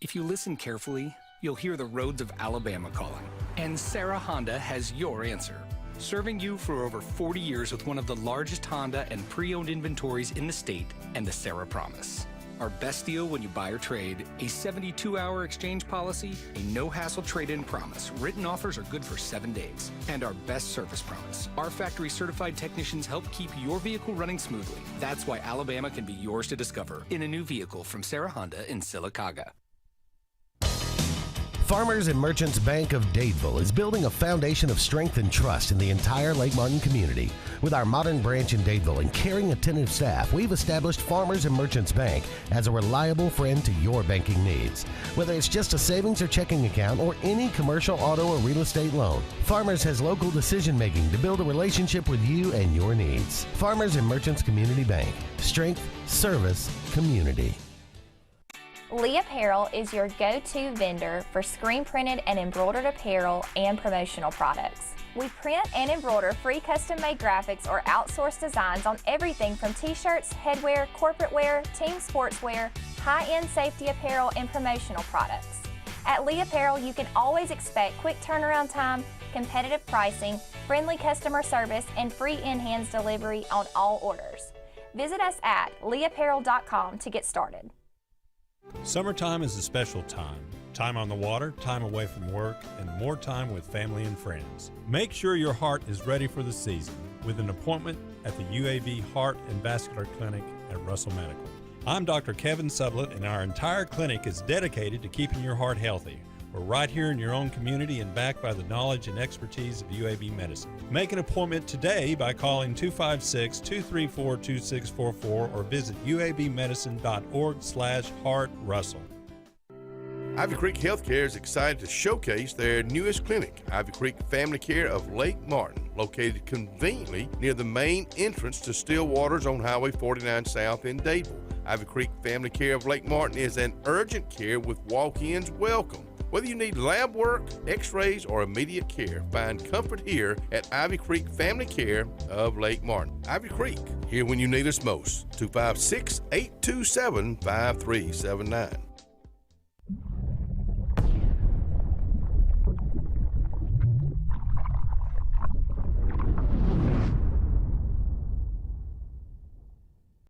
If you listen carefully, you'll hear the roads of Alabama calling. And Sarah Honda has your answer. Serving you for over 40 years with one of the largest Honda and pre-owned inventories in the state and the Sarah Promise. Our best deal when you buy or trade, a 72-hour exchange policy, a no-hassle trade-in promise. Written offers are good for 7 days. And our best service promise. Our factory-certified technicians help keep your vehicle running smoothly. That's why Alabama can be yours to discover in a new vehicle from Sarah Honda in Sylacauga. Farmers and Merchants Bank of Dadeville is building a foundation of strength and trust in the entire Lake Martin community. With our modern branch in Dadeville and caring, attentive staff, we've established Farmers and Merchants Bank as a reliable friend to your banking needs. Whether it's just a savings or checking account or any commercial, auto, or real estate loan, Farmers has local decision-making to build a relationship with you and your needs. Farmers and Merchants Community Bank. Strength, service, community. Lee Apparel is your go-to vendor for screen printed and embroidered apparel and promotional products. We print and embroider free custom-made graphics or outsourced designs on everything from t-shirts, headwear, corporate wear, team sportswear, high-end safety apparel, and promotional products. At Lee Apparel, you can always expect quick turnaround time, competitive pricing, friendly customer service, and free in-hands delivery on all orders. Visit us at leeapparel.com to get started. Summertime is a special time. Time on the water, time away from work, and more time with family and friends. Make sure your heart is ready for the season with an appointment at the UAV Heart and Vascular Clinic at Russell Medical. I'm Dr. Kevin Sublett, and our entire clinic is dedicated to keeping your heart healthy. We're right here in your own community and backed by the knowledge and expertise of UAB Medicine. Make an appointment today by calling 256-234-2644 or visit uabmedicine.org/HeartRussell. Ivy Creek Healthcare is excited to showcase their newest clinic, Ivy Creek Family Care of Lake Martin, located conveniently near the main entrance to Stillwater's on Highway 49 South in Dadeville. Ivy Creek Family Care of Lake Martin is an urgent care with walk-ins welcome. Whether you need lab work, x-rays, or immediate care, find comfort here at Ivy Creek Family Care of Lake Martin. Ivy Creek, here when you need us most. 256-827-5379.